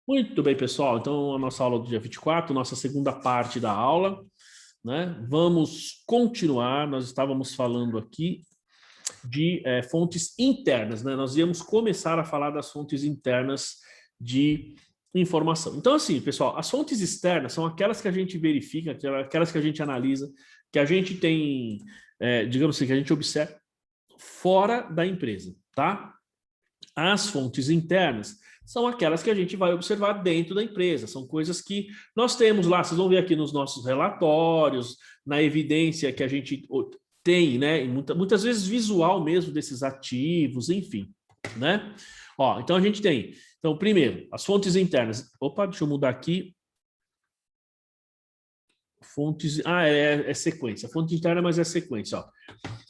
Muito bem, pessoal. Então, a nossa aula do dia 24, nossa segunda parte da aula, né? Vamos continuar. Nós estávamos falando aqui de fontes internas, né? Nós íamos começar a falar das fontes internas de informação. Então, assim, pessoal, as fontes externas são aquelas que a gente verifica, aquelas que a gente analisa, que a gente tem, digamos assim, que a gente observa fora da empresa, tá? As fontes internas são aquelas que a gente vai observar dentro da empresa, são coisas que nós temos lá, vocês vão ver aqui nos nossos relatórios, na evidência que a gente tem, né, e muitas vezes visual mesmo desses ativos, enfim, né? Ó, então a gente tem, então primeiro, as fontes internas, opa, deixa eu mudar aqui, fontes, é sequência, fonte interna, mas é sequência, ó.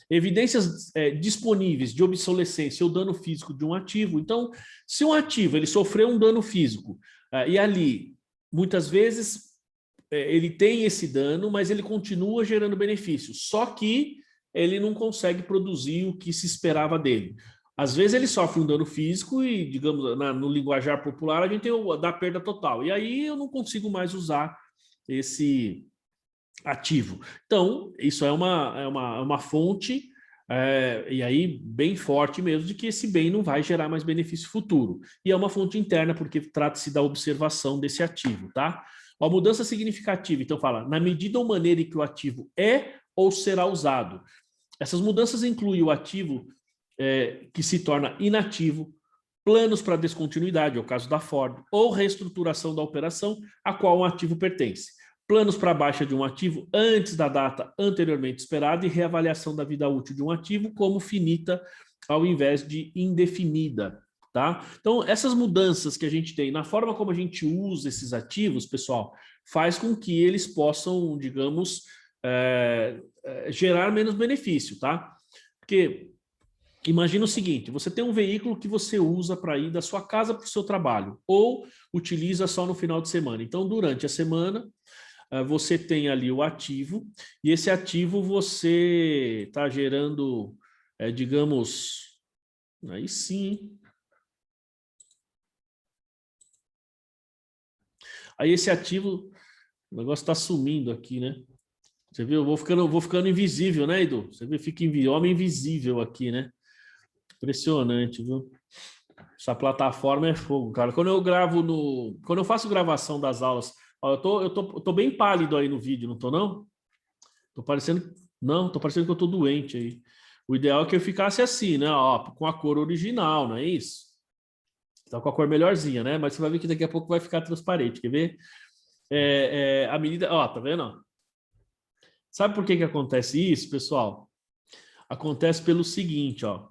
Evidências disponíveis de obsolescência ou dano físico de um ativo. Então, se um ativo ele sofreu um dano físico e ali, muitas vezes, ele tem esse dano, mas ele continua gerando benefício, só que ele não consegue produzir o que se esperava dele. Às vezes ele sofre um dano físico e, digamos, no linguajar popular, a gente tem o da perda total. E aí eu não consigo mais usar esse ativo. Então, isso é uma fonte, e aí bem forte mesmo, de que esse bem não vai gerar mais benefício futuro. E é uma fonte interna, porque trata-se da observação desse ativo, tá? A mudança significativa, então fala, na medida ou maneira em que o ativo é ou será usado. Essas mudanças incluem o ativo que se torna inativo, planos para descontinuidade, é o caso da Ford, ou reestruturação da operação a qual um ativo pertence. Planos para baixa de um ativo antes da data anteriormente esperada e reavaliação da vida útil de um ativo como finita ao invés de indefinida. Tá? Então, essas mudanças que a gente tem na forma como a gente usa esses ativos, pessoal, faz com que eles possam, digamos, gerar menos benefício, tá? Porque imagina o seguinte, você tem um veículo que você usa para ir da sua casa para o seu trabalho, ou utiliza só no final de semana. Então, durante a semana, você tem ali o ativo, e esse ativo você está gerando, digamos, aí sim. Aí esse ativo, o negócio está sumindo aqui, né? Você viu? Eu vou ficando invisível, né, Edu? Você viu? Fica homem invisível aqui, né? Impressionante, viu? Essa plataforma é fogo, cara. Quando eu faço gravação das aulas, ó, eu tô bem pálido aí no vídeo, não tô não? Tô parecendo, não, tô parecendo que eu tô doente aí. O ideal é que eu ficasse assim, né? Ó, com a cor original, não é isso? Tá com a cor melhorzinha, né? Mas você vai ver que daqui a pouco vai ficar transparente, quer ver? A medida, ó, tá vendo? Ó? Sabe por que que acontece isso, pessoal? Acontece pelo seguinte, ó.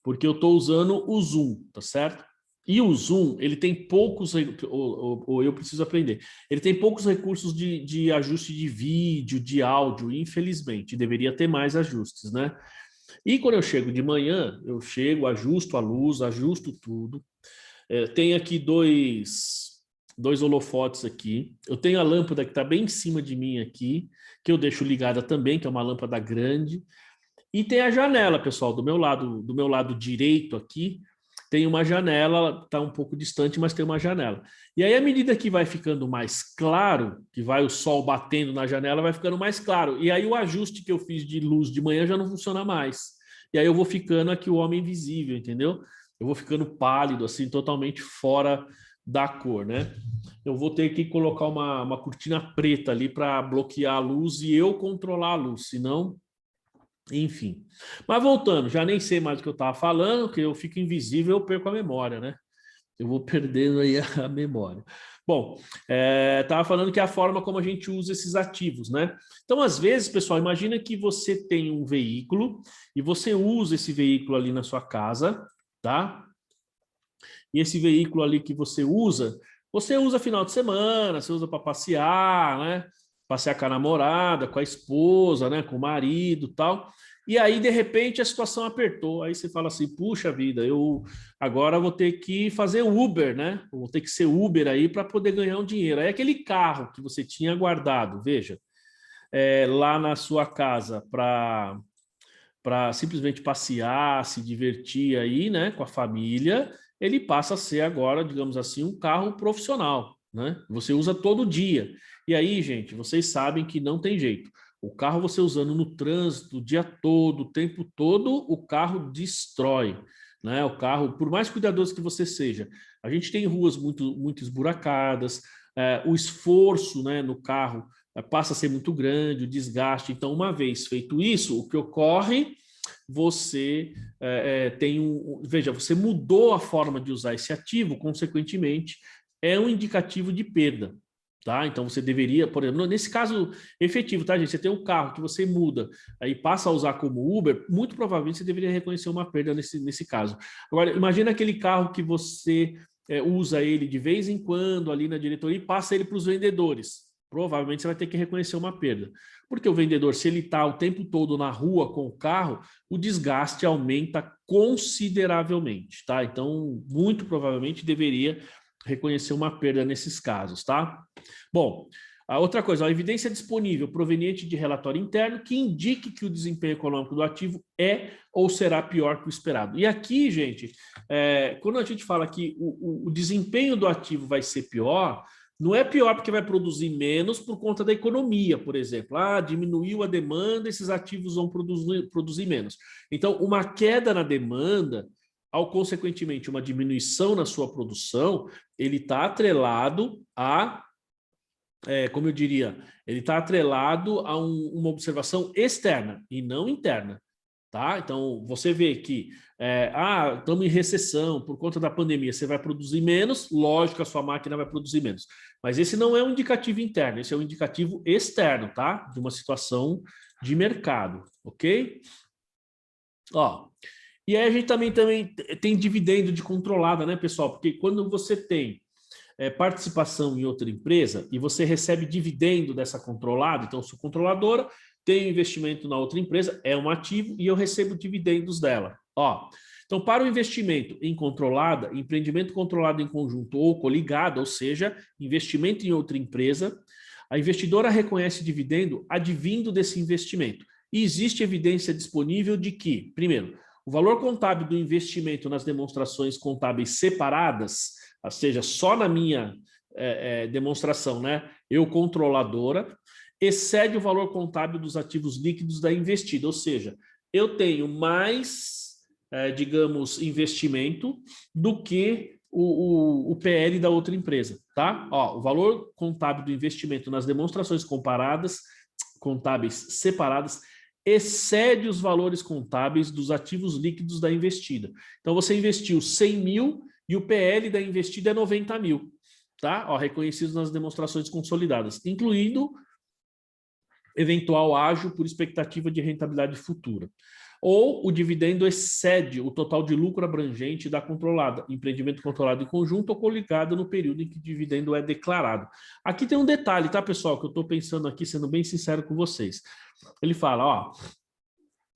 Porque eu estou usando o Zoom, tá certo? E o Zoom, ele tem poucos, ou eu preciso aprender, ele tem poucos recursos de ajuste de vídeo, de áudio, infelizmente, deveria ter mais ajustes, né? E quando eu chego de manhã, eu chego, ajusto a luz, ajusto tudo. Tem aqui dois holofotes aqui. Eu tenho a lâmpada que está bem em cima de mim aqui, que eu deixo ligada também, que é uma lâmpada grande. E tem a janela, pessoal, do meu lado direito aqui, tem uma janela, está um pouco distante, mas tem uma janela. E aí, à medida que vai ficando mais claro, que vai o sol batendo na janela, vai ficando mais claro. E aí o ajuste que eu fiz de luz de manhã já não funciona mais. E aí eu vou ficando aqui o homem invisível, entendeu? Eu vou ficando pálido, assim, totalmente fora da cor, né? Eu vou ter que colocar uma cortina preta ali para bloquear a luz e eu controlar a luz, senão enfim. Mas voltando, já nem sei mais o que eu estava falando, que eu fico invisível, eu perco a memória, né? Eu vou perdendo aí a memória. Bom, estava falando que é a forma como a gente usa esses ativos, né? Então, às vezes, pessoal, imagina que você tem um veículo e você usa esse veículo ali na sua casa, tá? E esse veículo ali que você usa final de semana, você usa para passear, né? Passear com a namorada, com a esposa, né? Com o marido, tal. E aí, de repente, a situação apertou. Aí você fala assim: puxa vida, eu agora vou ter que fazer Uber, né? Vou ter que ser Uber aí para poder ganhar um dinheiro. Aí aquele carro que você tinha guardado, veja, lá na sua casa para simplesmente passear, se divertir aí, né, com a família, ele passa a ser agora, digamos assim, um carro profissional, né? Você usa todo dia. E aí, gente, vocês sabem que não tem jeito. O carro você usando no trânsito o dia todo, o tempo todo, o carro destrói, né? O carro, por mais cuidadoso que você seja, a gente tem ruas muito esburacadas, o esforço, né, no carro passa a ser muito grande, o desgaste. Então, uma vez feito isso, o que ocorre, você veja, você mudou a forma de usar esse ativo, consequentemente, é um indicativo de perda. Tá? Então você deveria, por exemplo, nesse caso efetivo, tá, gente? Você tem um carro que você muda e passa a usar como Uber, muito provavelmente você deveria reconhecer uma perda nesse caso. Agora, imagina aquele carro que você usa ele de vez em quando ali na diretoria e passa ele para os vendedores. Provavelmente você vai ter que reconhecer uma perda. Porque o vendedor, se ele está o tempo todo na rua com o carro, o desgaste aumenta consideravelmente, tá? Então, muito provavelmente deveria reconhecer uma perda nesses casos, tá? Bom, a outra coisa, a evidência disponível proveniente de relatório interno que indique que o desempenho econômico do ativo é ou será pior que o esperado. E aqui, gente, quando a gente fala que o desempenho do ativo vai ser pior, não é pior porque vai produzir menos por conta da economia, por exemplo. Diminuiu a demanda, esses ativos vão produzir menos. Então, uma queda na demanda, consequentemente, uma diminuição na sua produção, ele está atrelado a, como eu diria, ele está atrelado a uma observação externa e não interna. Tá? Então, você vê que estamos em recessão por conta da pandemia, você vai produzir menos, lógico que a sua máquina vai produzir menos. Mas esse não é um indicativo interno, esse é um indicativo externo, tá? De uma situação de mercado, ok? Ó, e aí a gente também tem dividendo de controlada, né, pessoal? Porque quando você tem participação em outra empresa e você recebe dividendo dessa controlada, então sou controladora, tenho investimento na outra empresa, é um ativo e eu recebo dividendos dela. Ó, então, para o investimento em controlada, empreendimento controlado em conjunto ou coligado, ou seja, investimento em outra empresa, a investidora reconhece dividendo advindo desse investimento. E existe evidência disponível de que, primeiro, o valor contábil do investimento nas demonstrações contábeis separadas, ou seja, só na minha demonstração, né, eu controladora, excede o valor contábil dos ativos líquidos da investida, ou seja, eu tenho mais, digamos, investimento do que o PL da outra empresa, tá? Ó, o valor contábil do investimento nas demonstrações contábeis separadas excede os valores contábeis dos ativos líquidos da investida. Então, você investiu 100 mil e o PL da investida é 90 mil, tá? Ó, reconhecidos nas demonstrações consolidadas, incluindo eventual ágio por expectativa de rentabilidade futura. Ou o dividendo excede o total de lucro abrangente da controlada, empreendimento controlado em conjunto ou coligado no período em que o dividendo é declarado. Aqui tem um detalhe, tá, pessoal, que eu estou pensando aqui, sendo bem sincero com vocês. Ele fala, ó,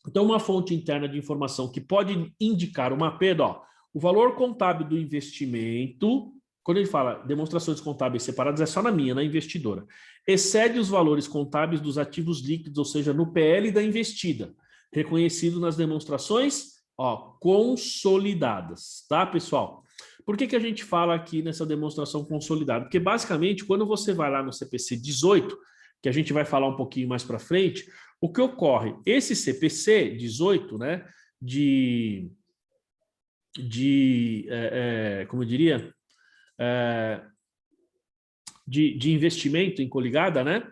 então uma fonte interna de informação que pode indicar uma perda, ó, o valor contábil do investimento, quando ele fala demonstrações contábeis separadas, é só na minha, na investidora, excede os valores contábeis dos ativos líquidos, ou seja, no PL da investida, reconhecido nas demonstrações consolidadas, tá, pessoal? Por que a gente fala aqui nessa demonstração consolidada? Porque, basicamente, quando você vai lá no CPC 18, que a gente vai falar um pouquinho mais para frente, o que ocorre? Esse CPC 18, né, como eu diria, de investimento em coligada, né?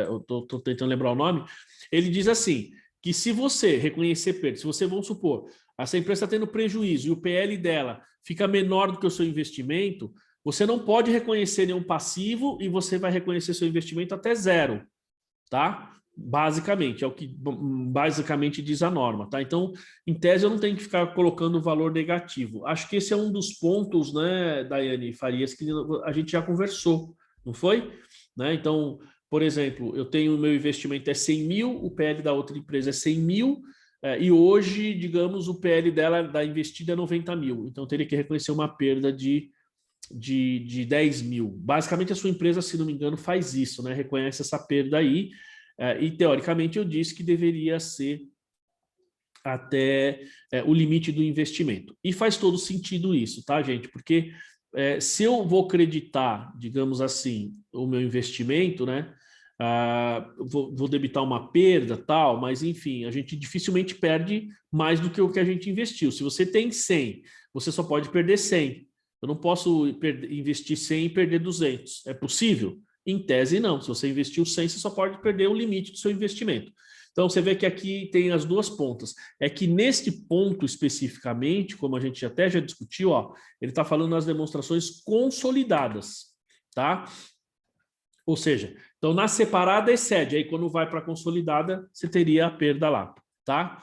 Eu estou tentando lembrar o nome. Ele diz assim, que se você reconhecer perda, se você, vamos supor, essa empresa está tendo prejuízo e o PL dela fica menor do que o seu investimento, você não pode reconhecer nenhum passivo e você vai reconhecer seu investimento até zero, tá? Basicamente, é o que basicamente diz a norma, tá? Então, em tese, eu não tenho que ficar colocando valor negativo. Acho que esse é um dos pontos, né, Daiane Farias, que a gente já conversou, não foi? Né? Então, por exemplo, eu tenho o meu investimento é 100 mil, o PL da outra empresa é 100 mil, e hoje, digamos, o PL dela da investida é 90 mil. Então, eu teria que reconhecer uma perda de 10 mil. Basicamente, a sua empresa, se não me engano, faz isso, né? Reconhece essa perda aí, e teoricamente eu disse que deveria ser até o limite do investimento. E faz todo sentido isso, tá, gente? Porque se eu vou creditar, digamos assim, o meu investimento, né? Vou debitar uma perda, tal, mas enfim, a gente dificilmente perde mais do que o que a gente investiu. Se você tem 100, você só pode perder 100. Eu não posso investir 100 e perder 200. É possível? Em tese, não. Se você investiu 100, você só pode perder o limite do seu investimento. Então, você vê que aqui tem as duas pontas. É que neste ponto especificamente, como a gente até já discutiu, ó, ele está falando nas demonstrações consolidadas, tá? Ou seja, então na separada excede, aí quando vai para a consolidada, você teria a perda lá, tá?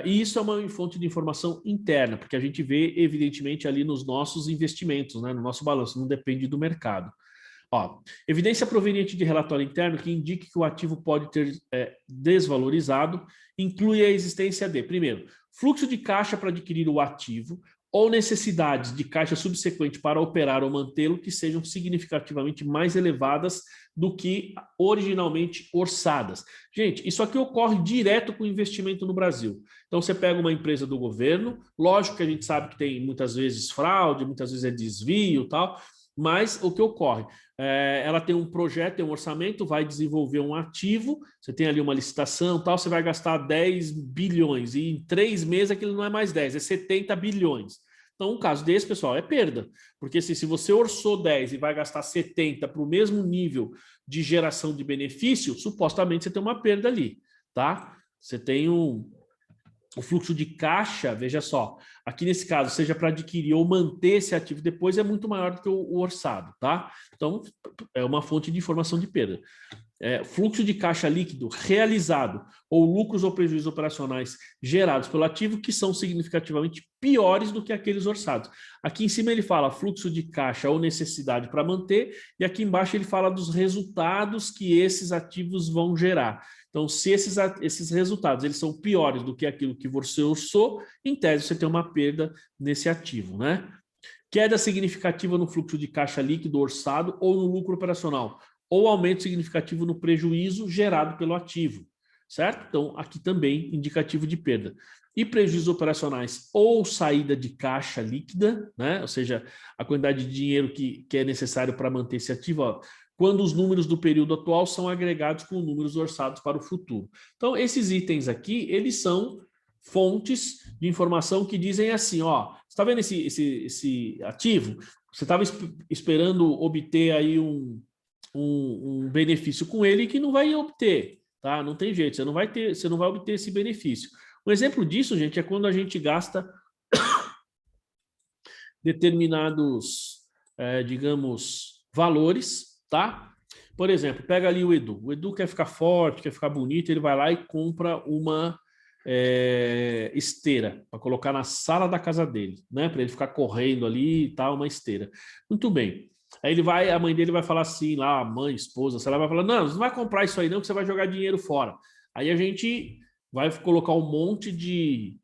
E isso é uma fonte de informação interna, porque a gente vê, evidentemente, ali nos nossos investimentos, né, no nosso balanço, não depende do mercado. Ó, evidência proveniente de relatório interno que indique que o ativo pode ter desvalorizado, inclui a existência de, primeiro, fluxo de caixa para adquirir o ativo, ou necessidades de caixa subsequente para operar ou mantê-lo que sejam significativamente mais elevadas do que originalmente orçadas. Gente, isso aqui ocorre direto com o investimento no Brasil. Então, você pega uma empresa do governo, lógico que a gente sabe que tem muitas vezes fraude, muitas vezes é desvio e tal, mas o que ocorre? Ela tem um projeto, tem um orçamento, vai desenvolver um ativo, você tem ali uma licitação, tal, você vai gastar 10 bilhões, e em 3 meses aquilo não é mais 10, é 70 bilhões. Então, um caso desse, pessoal, é perda. Porque se você orçou 10 e vai gastar 70 para o mesmo nível de geração de benefício, supostamente você tem uma perda ali, tá? Você tem o fluxo de caixa, veja só, aqui nesse caso, seja para adquirir ou manter esse ativo depois, é muito maior do que o orçado, tá? Então, é uma fonte de informação de perda. Fluxo de caixa líquido realizado ou lucros ou prejuízos operacionais gerados pelo ativo que são significativamente piores do que aqueles orçados. Aqui em cima ele fala fluxo de caixa ou necessidade para manter, e aqui embaixo ele fala dos resultados que esses ativos vão gerar. Então, se esses resultados eles são piores do que aquilo que você orçou, em tese você tem uma perda nesse ativo, né? Queda significativa no fluxo de caixa líquido orçado ou no lucro operacional, ou aumento significativo no prejuízo gerado pelo ativo, certo? Então, aqui também indicativo de perda. E prejuízos operacionais ou saída de caixa líquida, né? Ou seja, a quantidade de dinheiro que é necessário para manter esse ativo, ó, quando os números do período atual são agregados com números orçados para o futuro. Então, esses itens aqui, eles são fontes de informação que dizem assim, ó, você está vendo esse ativo? Você estava esperando obter aí um benefício com ele que não vai obter, tá? Não tem jeito, você não vai obter esse benefício. Um exemplo disso, gente, é quando a gente gasta determinados, digamos, valores, tá? Por exemplo, pega ali o Edu. O Edu quer ficar forte, quer ficar bonito, ele vai lá e compra uma esteira para colocar na sala da casa dele, né? Para ele ficar correndo ali e tal, uma esteira. Muito bem. Aí a mãe dele vai falar assim, lá, a mãe, esposa, sei lá, vai falar, não, você não vai comprar isso aí não, que você vai jogar dinheiro fora. Aí a gente vai colocar um monte de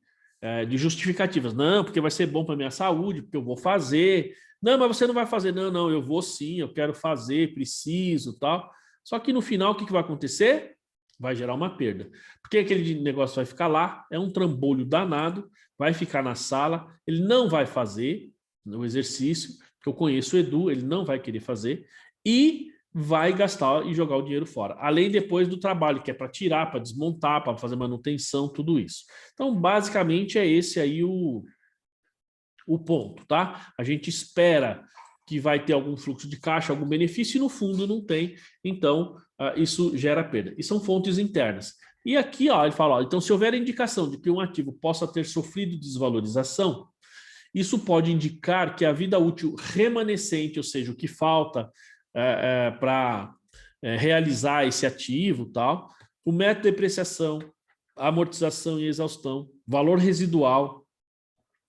justificativas. Não, porque vai ser bom para minha saúde, porque eu vou fazer. Não, mas você não vai fazer. Não, não, eu vou sim, eu quero fazer, preciso, tal. Só que no final, o que vai acontecer? Vai gerar uma perda. Porque aquele negócio vai ficar lá, é um trambolho danado, vai ficar na sala, ele não vai fazer o exercício, que eu conheço o Edu, ele não vai querer fazer, e vai gastar e jogar o dinheiro fora. Além depois do trabalho, que é para tirar, para desmontar, para fazer manutenção, tudo isso. Então, basicamente, é esse aí o ponto, tá? A gente espera que vai ter algum fluxo de caixa, algum benefício, e no fundo não tem, então isso gera perda. E são fontes internas. E aqui, ó, ele fala, ó, então se houver indicação de que um ativo possa ter sofrido desvalorização, isso pode indicar que a vida útil remanescente, ou seja, o que falta para realizar esse ativo, tal, o método de depreciação, amortização e exaustão, valor residual,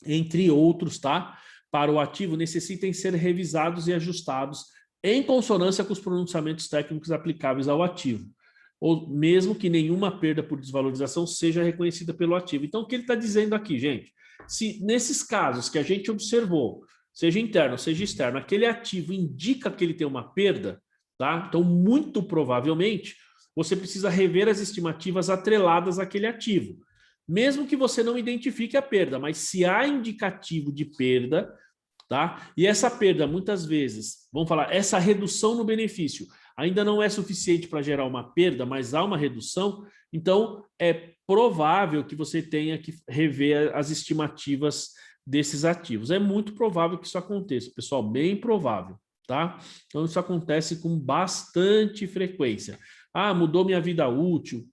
entre outros, tá? Para o ativo necessitem ser revisados e ajustados em consonância com os pronunciamentos técnicos aplicáveis ao ativo, ou mesmo que nenhuma perda por desvalorização seja reconhecida pelo ativo. Então, o que ele está dizendo aqui, gente? Se nesses casos que a gente observou, seja interno, seja externo, aquele ativo indica que ele tem uma perda, tá? Então, muito provavelmente, você precisa rever as estimativas atreladas àquele ativo. mesmo que você não identifique a perda, mas se há indicativo de perda, tá? E essa perda, muitas vezes, vamos falar, essa redução no benefício ainda não é suficiente para gerar uma perda, mas há uma redução, então é provável que você tenha que rever as estimativas desses ativos. É muito provável que isso aconteça, pessoal, bem provável, tá? Então isso acontece com bastante frequência. Ah, mudou minha vida útil,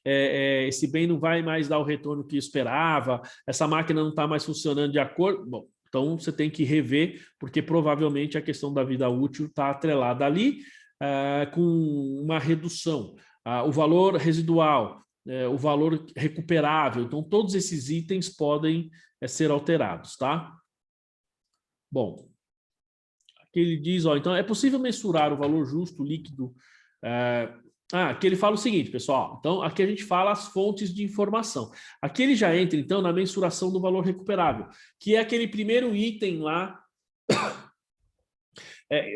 esse bem não vai mais dar o retorno que esperava, essa máquina não está mais funcionando de acordo. Bom, então você tem que rever, porque provavelmente a questão da vida útil está atrelada ali com uma redução. O valor residual, o valor recuperável, então todos esses itens podem ser alterados, tá? Bom, aqui ele diz, ó, então é possível mensurar o valor justo líquido. Aqui ele fala o seguinte, pessoal, então aqui a gente fala as fontes de informação. Aqui ele já entra, então, na mensuração do valor recuperável, que é aquele primeiro item lá.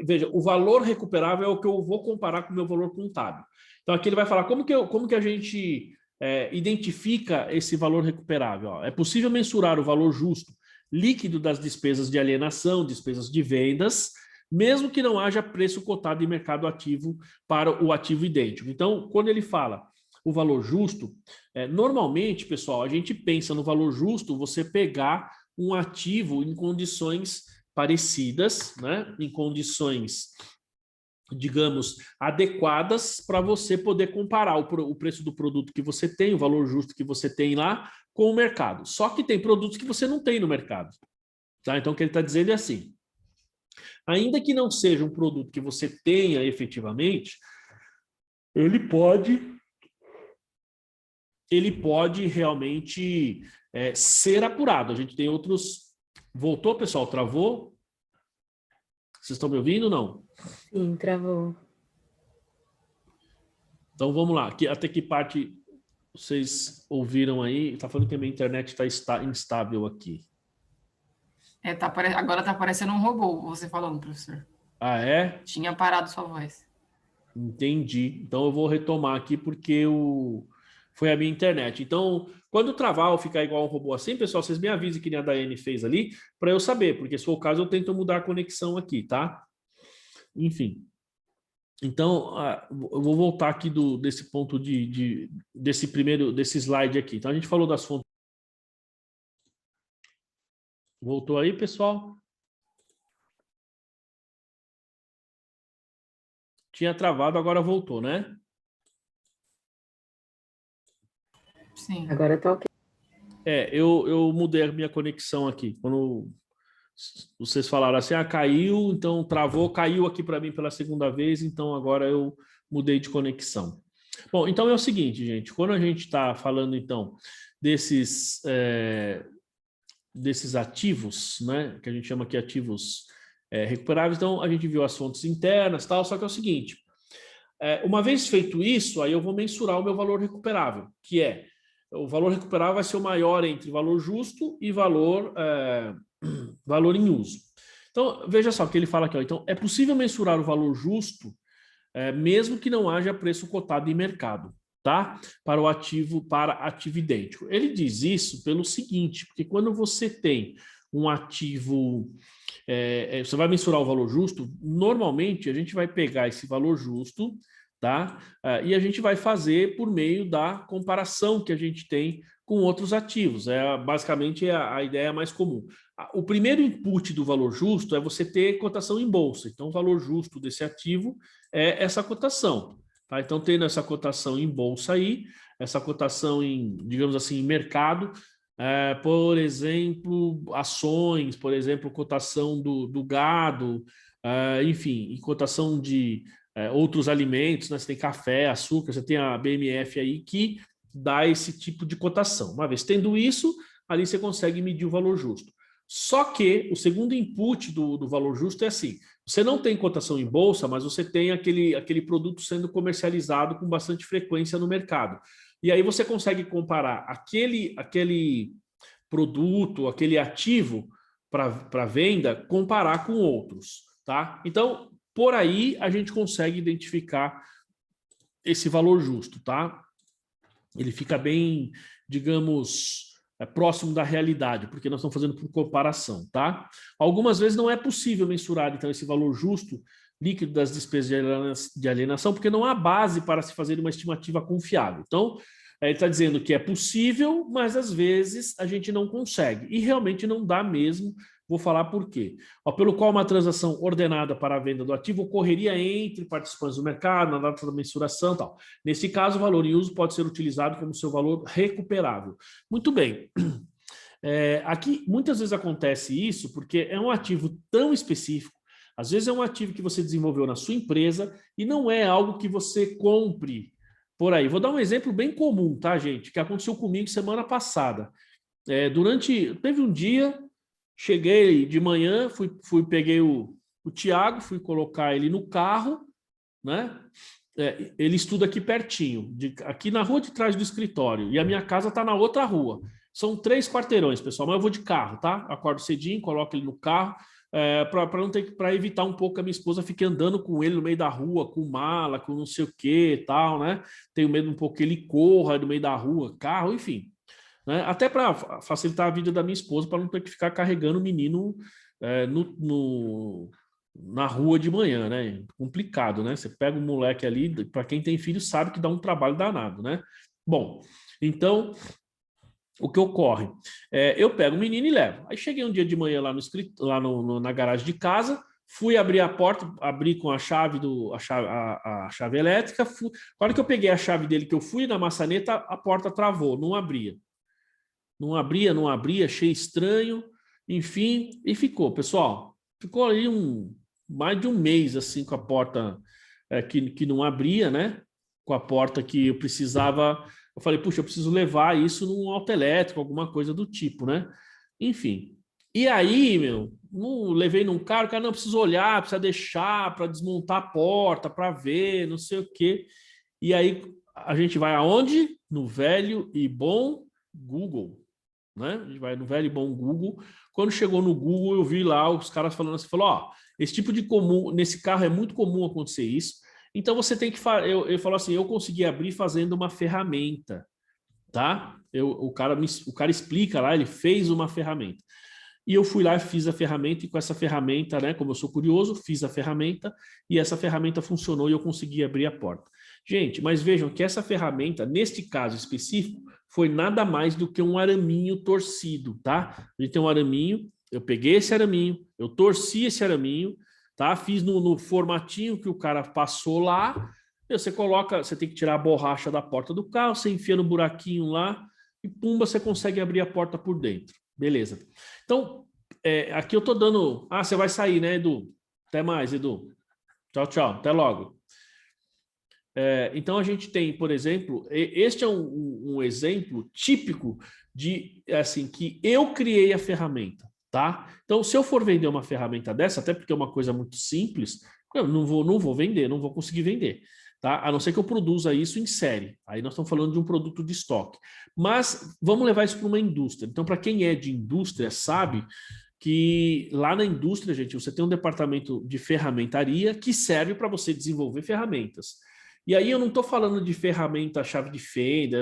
Veja, o valor recuperável é o que eu vou comparar com o meu valor contábil. Então aqui ele vai falar como que a gente identifica esse valor recuperável. Ó. É possível mensurar o valor justo líquido das despesas de alienação, despesas de vendas, mesmo que não haja preço cotado em mercado ativo para o ativo idêntico. Então, quando ele fala o valor justo, normalmente, pessoal, a gente pensa no valor justo você pegar um ativo em condições parecidas, né? Em condições, digamos, adequadas para você poder comparar o preço do produto que você tem, o valor justo que você tem lá com o mercado. Só que tem produtos que você não tem no mercado. Tá? Então, o que ele está dizendo é assim, ainda que não seja um produto que você tenha efetivamente, ele pode realmente ser apurado. A gente tem outros... Voltou, pessoal? Travou? Vocês estão me ouvindo ou não? Sim, travou. Então, vamos lá. Até que parte vocês ouviram aí? Está falando que a minha internet está instável aqui. Agora tá parecendo um robô, você falando, professor. Ah, é? Tinha parado sua voz. Entendi. Então eu vou retomar aqui porque foi a minha internet. Então, quando travar ou ficar igual um robô assim, pessoal, vocês me avisem que nem a Daiane fez ali, para eu saber, porque se for o caso, eu tento mudar a conexão aqui, tá? Enfim. Então, eu vou voltar aqui desse ponto desse slide aqui. Então, a gente falou das fontes. Voltou aí, pessoal? Tinha travado, agora voltou, né? Sim. Agora tá ok. Eu mudei a minha conexão aqui. Quando vocês falaram assim, caiu, então travou, caiu aqui para mim pela segunda vez, então agora eu mudei de conexão. Bom, então é o seguinte, gente, quando a gente está falando, então, desses ativos, né, que a gente chama aqui ativos recuperáveis, então a gente viu as fontes internas, tal, só que é o seguinte, uma vez feito isso, aí eu vou mensurar o meu valor recuperável, que o valor recuperável vai ser o maior entre valor justo e valor em uso. Então, veja só o que ele fala aqui. Ó. Então, é possível mensurar o valor justo mesmo que não haja preço cotado em mercado, tá? Para ativo idêntico. Ele diz isso pelo seguinte, porque quando você tem um ativo, você vai mensurar o valor justo, normalmente a gente vai pegar esse valor justo, tá? E a gente vai fazer por meio da comparação que a gente tem com outros ativos. Basicamente a ideia mais comum. O primeiro input do valor justo é você ter cotação em bolsa. Então, o valor justo desse ativo é essa cotação. Tá? Então, tendo essa cotação em bolsa aí, essa cotação em, digamos assim, em mercado, por exemplo, ações, por exemplo, cotação do gado, enfim, e cotação de outros alimentos, né? Você tem café, açúcar, você tem a BMF aí que dá esse tipo de cotação. Uma vez tendo isso, ali você consegue medir o valor justo. Só que o segundo input do valor justo é assim, você não tem cotação em bolsa, mas você tem aquele produto sendo comercializado com bastante frequência no mercado. E aí você consegue comparar aquele produto, aquele ativo para venda, comparar com outros. Tá? Então, por aí a gente consegue identificar esse valor justo. Tá? ele fica bem, digamos, próximo da realidade, porque nós estamos fazendo por comparação, tá? Algumas vezes não é possível mensurar, então, esse valor justo líquido das despesas de alienação, porque não há base para se fazer uma estimativa confiável. Então, ele está dizendo que é possível, mas às vezes a gente não consegue. E realmente não dá mesmo. Vou falar por quê. Pelo qual uma transação ordenada para a venda do ativo ocorreria entre participantes do mercado, na data da mensuração e tal. Nesse caso, o valor em uso pode ser utilizado como seu valor recuperável. Muito bem. Aqui, muitas vezes acontece isso porque é um ativo tão específico. Às vezes é um ativo que você desenvolveu na sua empresa e não é algo que você compre por aí. Vou dar um exemplo bem comum, tá, gente? Que aconteceu comigo semana passada. Teve um dia, cheguei de manhã, peguei o Thiago, fui colocar ele no carro, né? Ele estuda aqui pertinho, aqui na rua de trás do escritório, e a minha casa está na outra rua. São 3 quarteirões, pessoal, mas eu vou de carro, tá? Acordo cedinho, coloco ele no carro, para evitar um pouco que a minha esposa fique andando com ele no meio da rua, com mala, com não sei o que e tal, né? Tenho medo um pouco que ele corra no meio da rua, carro, enfim. Né? Até para facilitar a vida da minha esposa, para não ter que ficar carregando o menino na rua de manhã, né? Complicado, né? Você pega um moleque ali, para quem tem filho sabe que dá um trabalho danado, né? Bom, então o que ocorre? Eu pego o menino e levo. Aí cheguei um dia de manhã lá, na garagem de casa, fui abrir a porta, abri com a chave a chave elétrica. Na hora que eu peguei a chave dele, que eu fui na maçaneta, a porta travou, não abria. Não abria, achei estranho, enfim, e ficou. Pessoal, ficou ali mais de um mês assim com a porta que não abria, né? Com a porta que eu precisava. Eu falei, puxa, eu preciso levar isso num autoelétrico, alguma coisa do tipo, né? Enfim. E aí, não levei num carro, o cara não precisa olhar, precisa deixar para desmontar a porta, para ver, não sei o quê. E aí a gente vai aonde? No velho e bom Google, né? A gente vai no velho e bom Google. Quando chegou no Google, eu vi lá os caras falando assim, falou, esse tipo de comum, nesse carro é muito comum acontecer isso. Então você tem que eu falo assim, eu consegui abrir fazendo uma ferramenta, tá? O cara explica lá, ele fez uma ferramenta. E eu fui lá e fiz a ferramenta, e com essa ferramenta, né, como eu sou curioso, fiz a ferramenta, e essa ferramenta funcionou e eu consegui abrir a porta. Gente, mas vejam que essa ferramenta, neste caso específico, foi nada mais do que um araminho torcido, tá? A gente tem um araminho, eu peguei esse araminho, eu torci esse araminho, tá? Fiz no formatinho que o cara passou lá. Você tem que tirar a borracha da porta do carro, você enfia no buraquinho lá e pumba, você consegue abrir a porta por dentro. Beleza. Então, aqui eu tô dando... você vai sair, né, Edu? Até mais, Edu. Tchau, tchau. Até logo. Então, a gente tem, por exemplo, este é um exemplo típico de, assim, que eu criei a ferramenta, tá? Então, se eu for vender uma ferramenta dessa, até porque é uma coisa muito simples, eu não vou vender, não vou conseguir vender, tá? A não ser que eu produza isso em série. Aí nós estamos falando de um produto de estoque. Mas vamos levar isso para uma indústria. Então, para quem é de indústria, sabe que lá na indústria, gente, você tem um departamento de ferramentaria que serve para você desenvolver ferramentas. E aí eu não estou falando de ferramenta chave de fenda,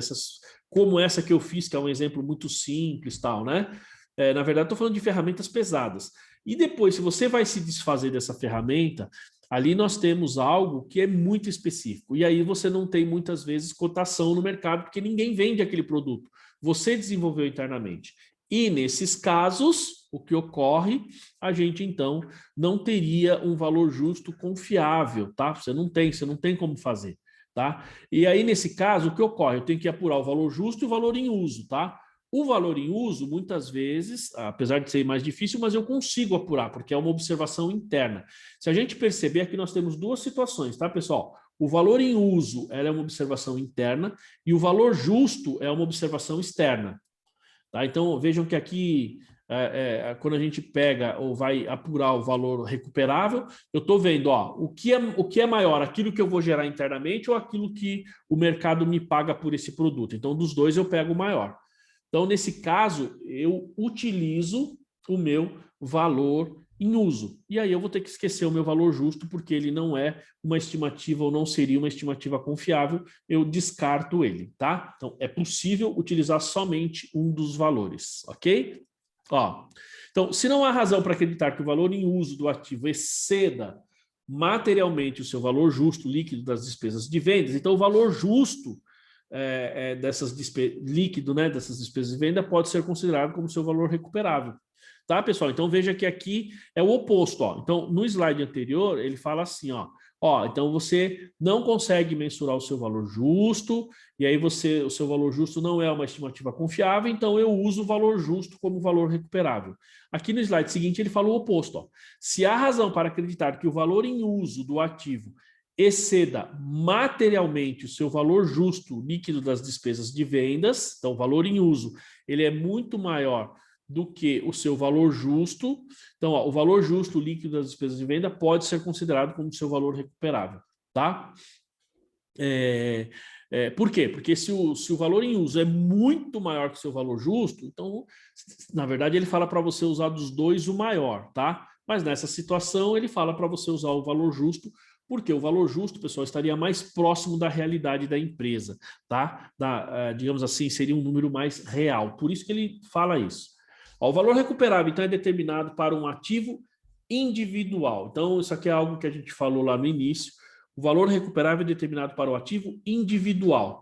como essa que eu fiz, que é um exemplo muito simples, tal, né? Na verdade, estou falando de ferramentas pesadas. E depois, se você vai se desfazer dessa ferramenta, ali nós temos algo que é muito específico. E aí você não tem, muitas vezes, cotação no mercado, porque ninguém vende aquele produto. Você desenvolveu internamente. E nesses casos, o que ocorre, a gente então não teria um valor justo confiável, tá? Você não tem como fazer, tá? E aí, nesse caso, o que ocorre? Eu tenho que apurar o valor justo e o valor em uso, tá? O valor em uso, muitas vezes, apesar de ser mais difícil, mas eu consigo apurar, porque é uma observação interna. Se a gente perceber, aqui nós temos duas situações, tá, pessoal? O valor em uso é uma observação interna e o valor justo é uma observação externa. Tá? Então, vejam que aqui, quando a gente pega ou vai apurar o valor recuperável, eu estou vendo o que é maior, aquilo que eu vou gerar internamente ou aquilo que o mercado me paga por esse produto. Então, dos dois eu pego o maior. Então, nesse caso, eu utilizo o meu valor em uso. E aí eu vou ter que esquecer o meu valor justo, porque ele não é uma estimativa ou não seria uma estimativa confiável, eu descarto ele, tá? Então, é possível utilizar somente um dos valores, ok? Ó, então, se não há razão para acreditar que o valor em uso do ativo exceda materialmente o seu valor justo líquido das despesas de vendas, então o valor justo líquido, né, dessas despesas de venda pode ser considerado como seu valor recuperável. Tá, pessoal? Então veja que aqui é o oposto, ó. Então, no slide anterior, ele fala assim, então você não consegue mensurar o seu valor justo, e aí o seu valor justo não é uma estimativa confiável, então eu uso o valor justo como valor recuperável. Aqui no slide seguinte, ele fala o oposto, ó. Se há razão para acreditar que o valor em uso do ativo exceda materialmente o seu valor justo líquido das despesas de vendas, então o valor em uso, ele é muito maior do que o seu valor justo. Então, o valor justo líquido das despesas de venda pode ser considerado como seu valor recuperável, tá? Por quê? Porque se o valor em uso é muito maior que o seu valor justo, então, na verdade, ele fala para você usar dos dois o maior, tá? Mas nessa situação, ele fala para você usar o valor justo, porque o valor justo, pessoal, estaria mais próximo da realidade da empresa, tá? Digamos assim, seria um número mais real. Por isso que ele fala isso. O valor recuperável, então, é determinado para um ativo individual. Então, isso aqui é algo que a gente falou lá no início. O valor recuperável é determinado para o ativo individual.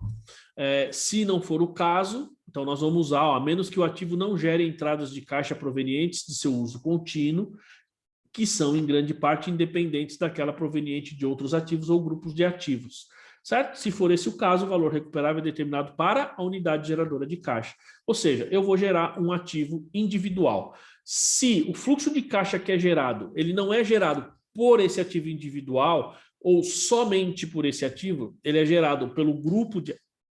Se não for o caso, então nós vamos usar, a menos que o ativo não gere entradas de caixa provenientes de seu uso contínuo, que são, em grande parte, independentes daquela proveniente de outros ativos ou grupos de ativos. Certo? Se for esse o caso, o valor recuperável é determinado para a unidade geradora de caixa. Ou seja, eu vou gerar um ativo individual. Se o fluxo de caixa que é gerado, ele não é gerado por esse ativo individual ou somente por esse ativo, ele é gerado pelo grupo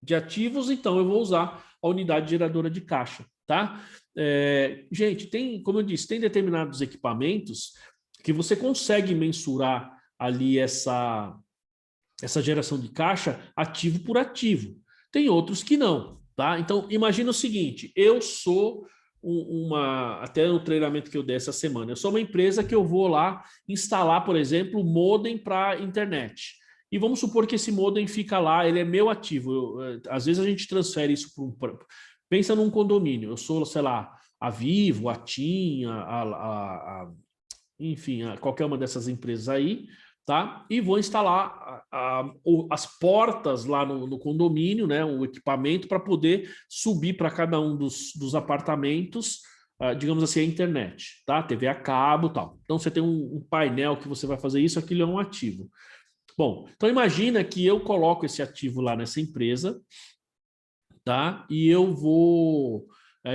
de ativos, então eu vou usar a unidade geradora de caixa, tá? Gente, como eu disse, tem determinados equipamentos que você consegue mensurar ali essa geração de caixa ativo por ativo. Tem outros que não, tá? Então, imagina o seguinte, eu sou até no treinamento que eu dei essa semana, eu sou uma empresa que eu vou lá instalar, por exemplo, o modem para internet. E vamos supor que esse modem fica lá, ele é meu ativo. Às vezes a gente transfere isso para pensa num condomínio, eu sou, sei lá, a Vivo, a TIM, enfim, qualquer uma dessas empresas aí, tá? E vou instalar as portas lá no condomínio, né? O equipamento para poder subir para cada um dos apartamentos, digamos assim, a internet, tá? TV a cabo e tal. Então você tem um painel que você vai fazer isso, aquilo é um ativo. Bom, então imagina que eu coloco esse ativo lá nessa empresa, tá? E eu vou,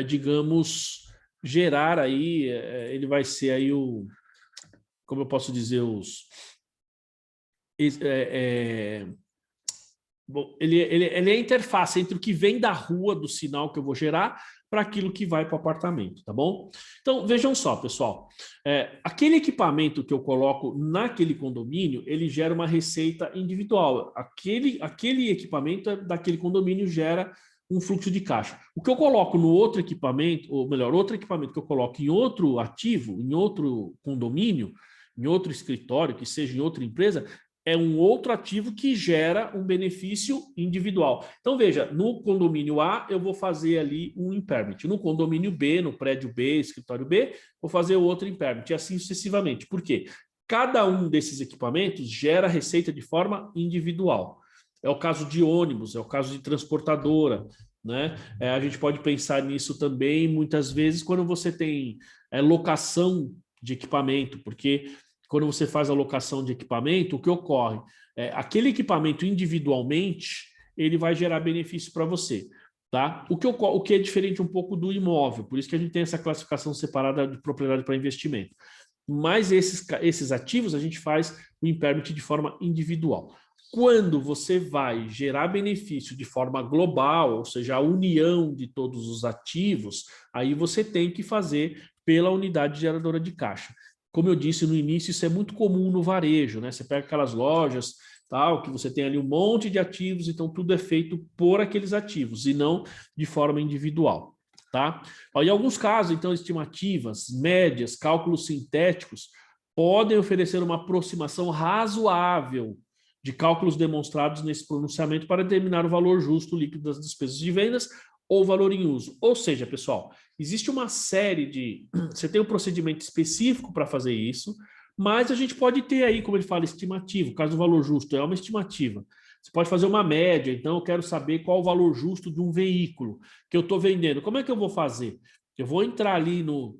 digamos, gerar aí, ele vai ser aí como eu posso dizer, bom, ele é a interface entre o que vem da rua, do sinal que eu vou gerar, para aquilo que vai para o apartamento, tá bom? Então, vejam só, pessoal, aquele equipamento que eu coloco naquele condomínio, ele gera uma receita individual. Aquele equipamento daquele condomínio gera um fluxo de caixa. O que eu coloco no outro equipamento, ou melhor, outro equipamento que eu coloco em outro ativo, em outro condomínio, em outro escritório, que seja em outra empresa, é um outro ativo que gera um benefício individual. Então, veja, no condomínio A, eu vou fazer ali um impairment. No condomínio B, no prédio B, escritório B, vou fazer outro impairment, e assim sucessivamente. Por quê? Cada um desses equipamentos gera receita de forma individual. É o caso de ônibus, é o caso de transportadora, né? A gente pode pensar nisso também, muitas vezes, quando você tem locação de equipamento, porque quando você faz a locação de equipamento, o que ocorre? Aquele equipamento individualmente, ele vai gerar benefício para você. Tá? O que é diferente um pouco do imóvel, por isso que a gente tem essa classificação separada de propriedade para investimento. Mas esses ativos a gente faz o impairment de forma individual. Quando você vai gerar benefício de forma global, ou seja, a união de todos os ativos, aí você tem que fazer pela unidade geradora de caixa. Como eu disse no início, isso é muito comum no varejo, né? Você pega aquelas lojas, tal, que você tem ali um monte de ativos, então tudo é feito por aqueles ativos e não de forma individual, tá? Em alguns casos, então, estimativas, médias, cálculos sintéticos podem oferecer uma aproximação razoável de cálculos demonstrados nesse pronunciamento para determinar o valor justo líquido das despesas de vendas ou valor em uso. Ou seja, pessoal, existe uma série de... Você tem um procedimento específico para fazer isso, mas a gente pode ter aí, como ele fala, estimativa. O caso do valor justo é uma estimativa. Você pode fazer uma média, então eu quero saber qual o valor justo de um veículo que eu estou vendendo. Como é que eu vou fazer? Eu vou entrar ali no,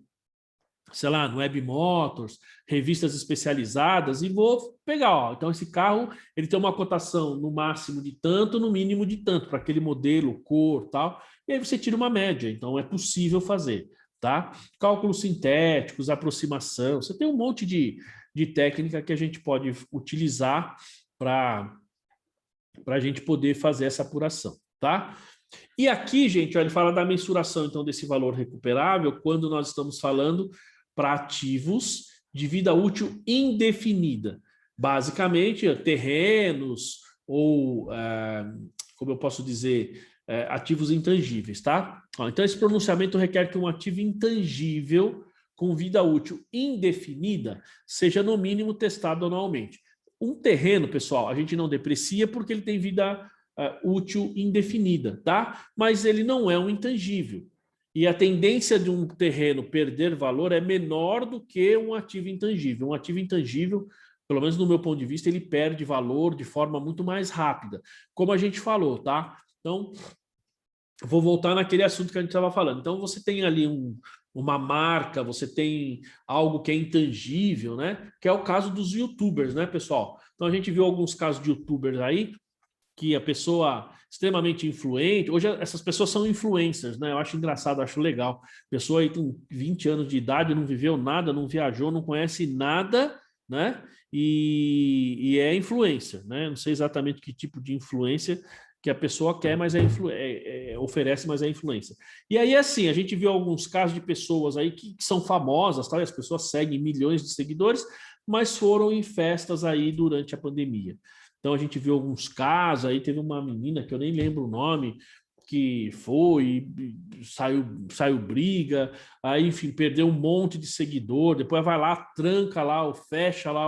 sei lá, no Web Motors, revistas especializadas e vou pegar, ó, então esse carro, ele tem uma cotação no máximo de tanto, no mínimo de tanto, para aquele modelo, cor, tal, e aí você tira uma média, então é possível fazer, tá? Cálculos sintéticos, aproximação, você tem um monte de técnica que a gente pode utilizar para a gente poder fazer essa apuração, tá? E aqui, gente, ó, ele fala da mensuração, então, desse valor recuperável quando nós estamos falando para ativos de vida útil indefinida. Basicamente, terrenos ou, como eu posso dizer, ativos intangíveis, tá? Ó, então, esse pronunciamento requer que um ativo intangível com vida útil indefinida seja, no mínimo, testado anualmente. Um terreno, pessoal, a gente não deprecia porque ele tem vida útil indefinida, tá? Mas ele não é um intangível. E a tendência de um terreno perder valor é menor do que um ativo intangível. Um ativo intangível, pelo menos no meu ponto de vista, ele perde valor de forma muito mais rápida, como a gente falou, tá? Então, vou voltar naquele assunto que a gente estava falando. Então, você tem ali uma marca, você tem algo que é intangível, né? Que é o caso dos YouTubers, né, pessoal? Então, a gente viu alguns casos de YouTubers aí, que a pessoa extremamente influente, hoje essas pessoas são influencers, né? Eu acho engraçado, eu acho legal. A pessoa aí tem 20 anos de idade, não viveu nada, não viajou, não conhece nada, né? E é influencer, né? Não sei exatamente que tipo de influência que a pessoa quer, mas oferece, mas é influência. E aí, assim, a gente viu alguns casos de pessoas aí que são famosas, tá? E as pessoas seguem milhões de seguidores, mas foram em festas aí durante a pandemia. Então, a gente viu alguns casos, aí teve uma menina, que eu nem lembro o nome, que foi, saiu briga, aí, enfim, perdeu um monte de seguidor, depois vai lá, tranca lá, fecha lá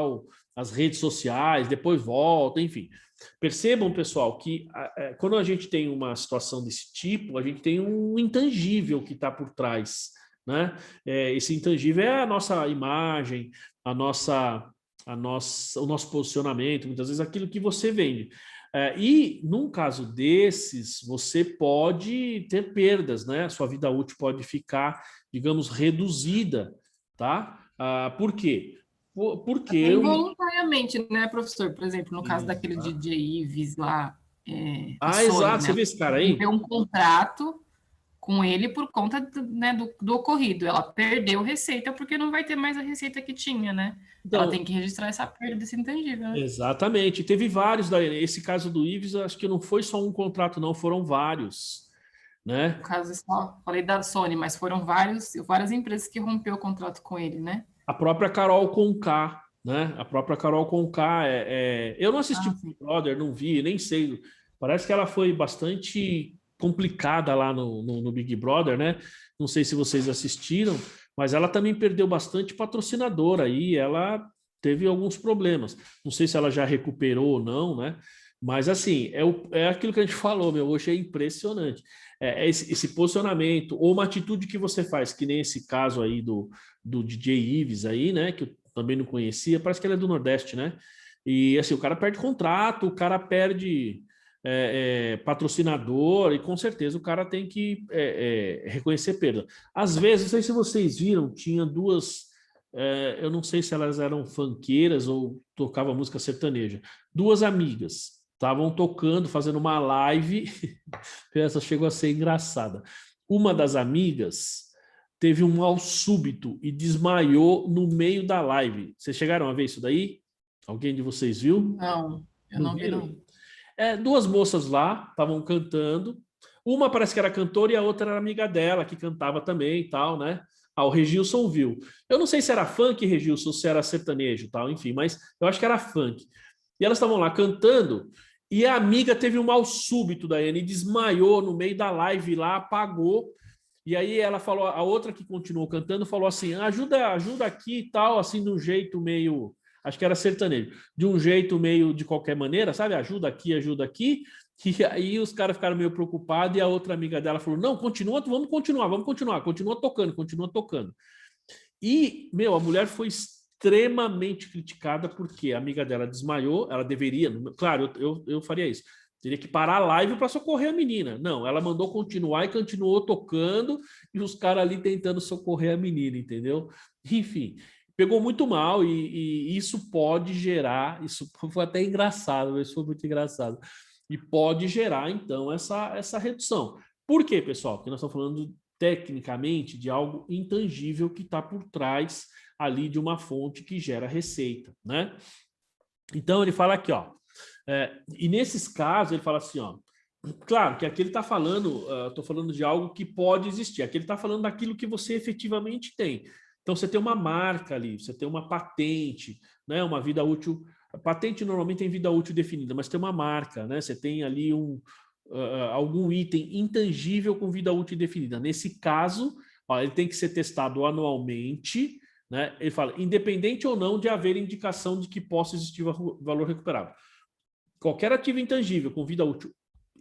as redes sociais, depois volta, enfim. Percebam, pessoal, que quando a gente tem uma situação desse tipo, a gente tem um intangível que está por trás, né? Esse intangível é a nossa imagem, o nosso posicionamento, muitas vezes aquilo que você vende. E num caso desses, você pode ter perdas, né? A sua vida útil pode ficar, digamos, reduzida, tá? Por quê? Porque involuntariamente, né, professor? Por exemplo, no caso daquele DJ Ives lá, a Sony, exato, né? você vê esse cara aí? Rompeu um contrato com ele por conta né, do ocorrido. Ela perdeu receita porque não vai ter mais a receita que tinha, né? Ela Então, tem que registrar essa perda desse intangível, né? exatamente. Teve vários daí. Esse caso do Ives, acho que não foi só um contrato, não, foram vários, né? No caso, eu só falei da Sony, mas foram várias empresas que rompeu o contrato com ele, né? A própria Carol Conká, né? A própria Carol Conká eu não assisti Ah, Big sim. Brother, não vi, nem sei. Parece que ela foi bastante complicada lá no Big Brother, né? Não sei se vocês assistiram, mas ela também perdeu bastante patrocinador aí, ela teve alguns problemas. Não sei se ela já recuperou ou não, né? Mas assim, é aquilo que a gente falou, meu, hoje é impressionante. Esse posicionamento, ou uma atitude que você faz, que nem esse caso aí do DJ Ives aí, né? Que eu também não conhecia, parece que ele é do Nordeste, né? E assim, o cara perde contrato, o cara perde patrocinador, e com certeza o cara tem que reconhecer perda. Às vezes, não sei se vocês viram, tinha duas, eu não sei se elas eram funkeiras ou tocavam música sertaneja, duas amigas estavam tocando, fazendo uma live, essa chegou a ser engraçada. Uma das amigas teve um mal súbito e desmaiou no meio da live. Vocês chegaram a ver isso daí? Alguém de vocês viu? Não, eu não vi, viram? não. Duas moças lá estavam cantando. Uma parece que era cantora e a outra era amiga dela, que cantava também e tal, né? O Regilson viu. Eu não sei se era funk, Regilson, se era sertanejo e tal, enfim, mas eu acho que era funk. E elas estavam lá cantando e a amiga teve um mal súbito da Anne e desmaiou no meio da live lá, apagou. E aí ela falou, a outra que continuou cantando falou assim, ajuda aqui e tal, assim, de um jeito meio, acho que era sertanejo, de um jeito meio de qualquer maneira, sabe? Ajuda aqui. E aí os caras ficaram meio preocupados e a outra amiga dela falou, não, vamos continuar, continua tocando. E, meu, a mulher foi extremamente criticada porque a amiga dela desmaiou, ela deveria, claro, eu faria isso, teria que parar a live para socorrer a menina. Não, ela mandou continuar e continuou tocando e os caras ali tentando socorrer a menina, entendeu? Enfim, pegou muito mal e isso pode gerar, isso foi até engraçado, isso foi muito engraçado, e pode gerar, então, essa redução. Por quê, pessoal? Porque nós estamos falando tecnicamente de algo intangível que está por trás ali de uma fonte que gera receita, né? Então ele fala aqui, ó, e nesses casos ele fala assim, ó, claro que aqui ele está falando, estou falando de algo que pode existir, aqui ele está falando daquilo que você efetivamente tem. Então você tem uma marca ali, você tem uma patente, né? Uma vida útil. A patente normalmente tem vida útil definida, mas tem uma marca, né? Você tem ali algum item intangível com vida útil definida. Nesse caso, ó, ele tem que ser testado anualmente, né? Ele fala, independente ou não de haver indicação de que possa existir valor recuperável. Qualquer ativo intangível com vida útil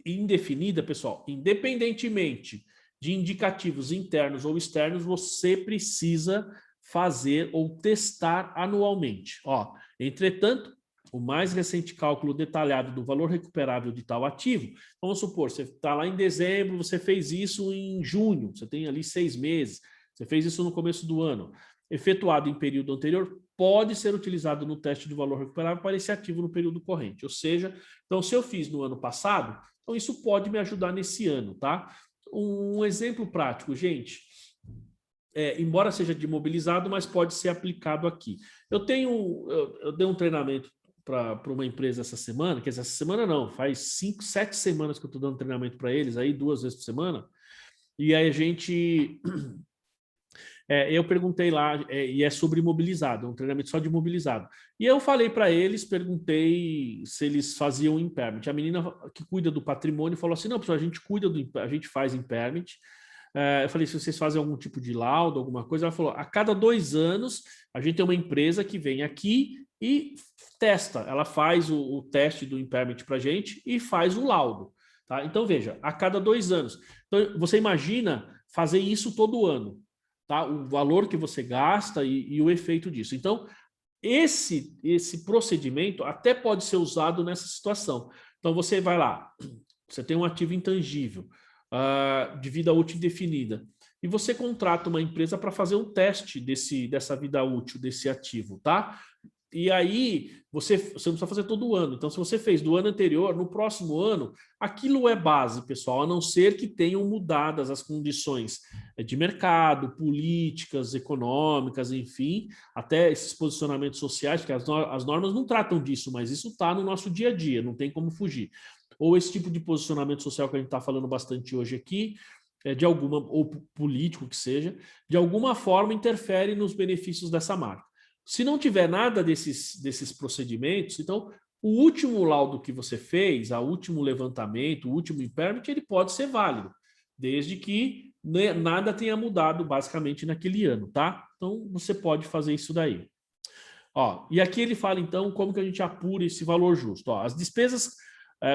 indefinida, pessoal, independentemente de indicativos internos ou externos, você precisa fazer ou testar anualmente. Ó, entretanto, o mais recente cálculo detalhado do valor recuperável de tal ativo, vamos supor, você está lá em dezembro, você fez isso em junho, você tem ali 6 meses, você fez isso no começo do ano, efetuado em período anterior, pode ser utilizado no teste de valor recuperável para esse ativo no período corrente. Ou seja, então se eu fiz no ano passado, então isso pode me ajudar nesse ano, tá? Um exemplo prático, gente, embora seja de imobilizado, mas pode ser aplicado aqui. Eu dei um treinamento para uma empresa essa semana, quer dizer, essa semana não, faz 5, 7 semanas que eu estou dando treinamento para eles, aí 2 vezes por semana, e aí a gente... eu perguntei lá, e é sobre imobilizado, é um treinamento só de imobilizado. E eu falei para eles, perguntei se eles faziam impairment. A menina que cuida do patrimônio falou assim, não, pessoal, a gente faz impairment. Eu falei, se vocês fazem algum tipo de laudo, alguma coisa, ela falou, a cada 2 anos, a gente tem uma empresa que vem aqui e testa, ela faz o teste do impairment para a gente e faz o laudo. Tá? Então, veja, a cada 2 anos. Então, você imagina fazer isso todo ano. Tá? O valor que você gasta e o efeito disso. Então, esse procedimento até pode ser usado nessa situação. Então, você vai lá, você tem um ativo intangível, de vida útil indefinida, e você contrata uma empresa para fazer um teste dessa vida útil, desse ativo, tá? E aí, você não precisa fazer todo ano. Então, se você fez do ano anterior, no próximo ano, aquilo é base, pessoal, a não ser que tenham mudadas as condições de mercado, políticas, econômicas, enfim, até esses posicionamentos sociais, porque as normas não tratam disso, mas isso está no nosso dia a dia, não tem como fugir. Ou esse tipo de posicionamento social que a gente está falando bastante hoje aqui, ou político que seja, de alguma forma interfere nos benefícios dessa marca. Se não tiver nada desses procedimentos, então o último laudo que você fez, o último levantamento, o último impairment, ele pode ser válido, desde que nada tenha mudado basicamente naquele ano, tá? Então você pode fazer isso daí. Ó, e aqui ele fala então como que a gente apura esse valor justo. Ó, as despesas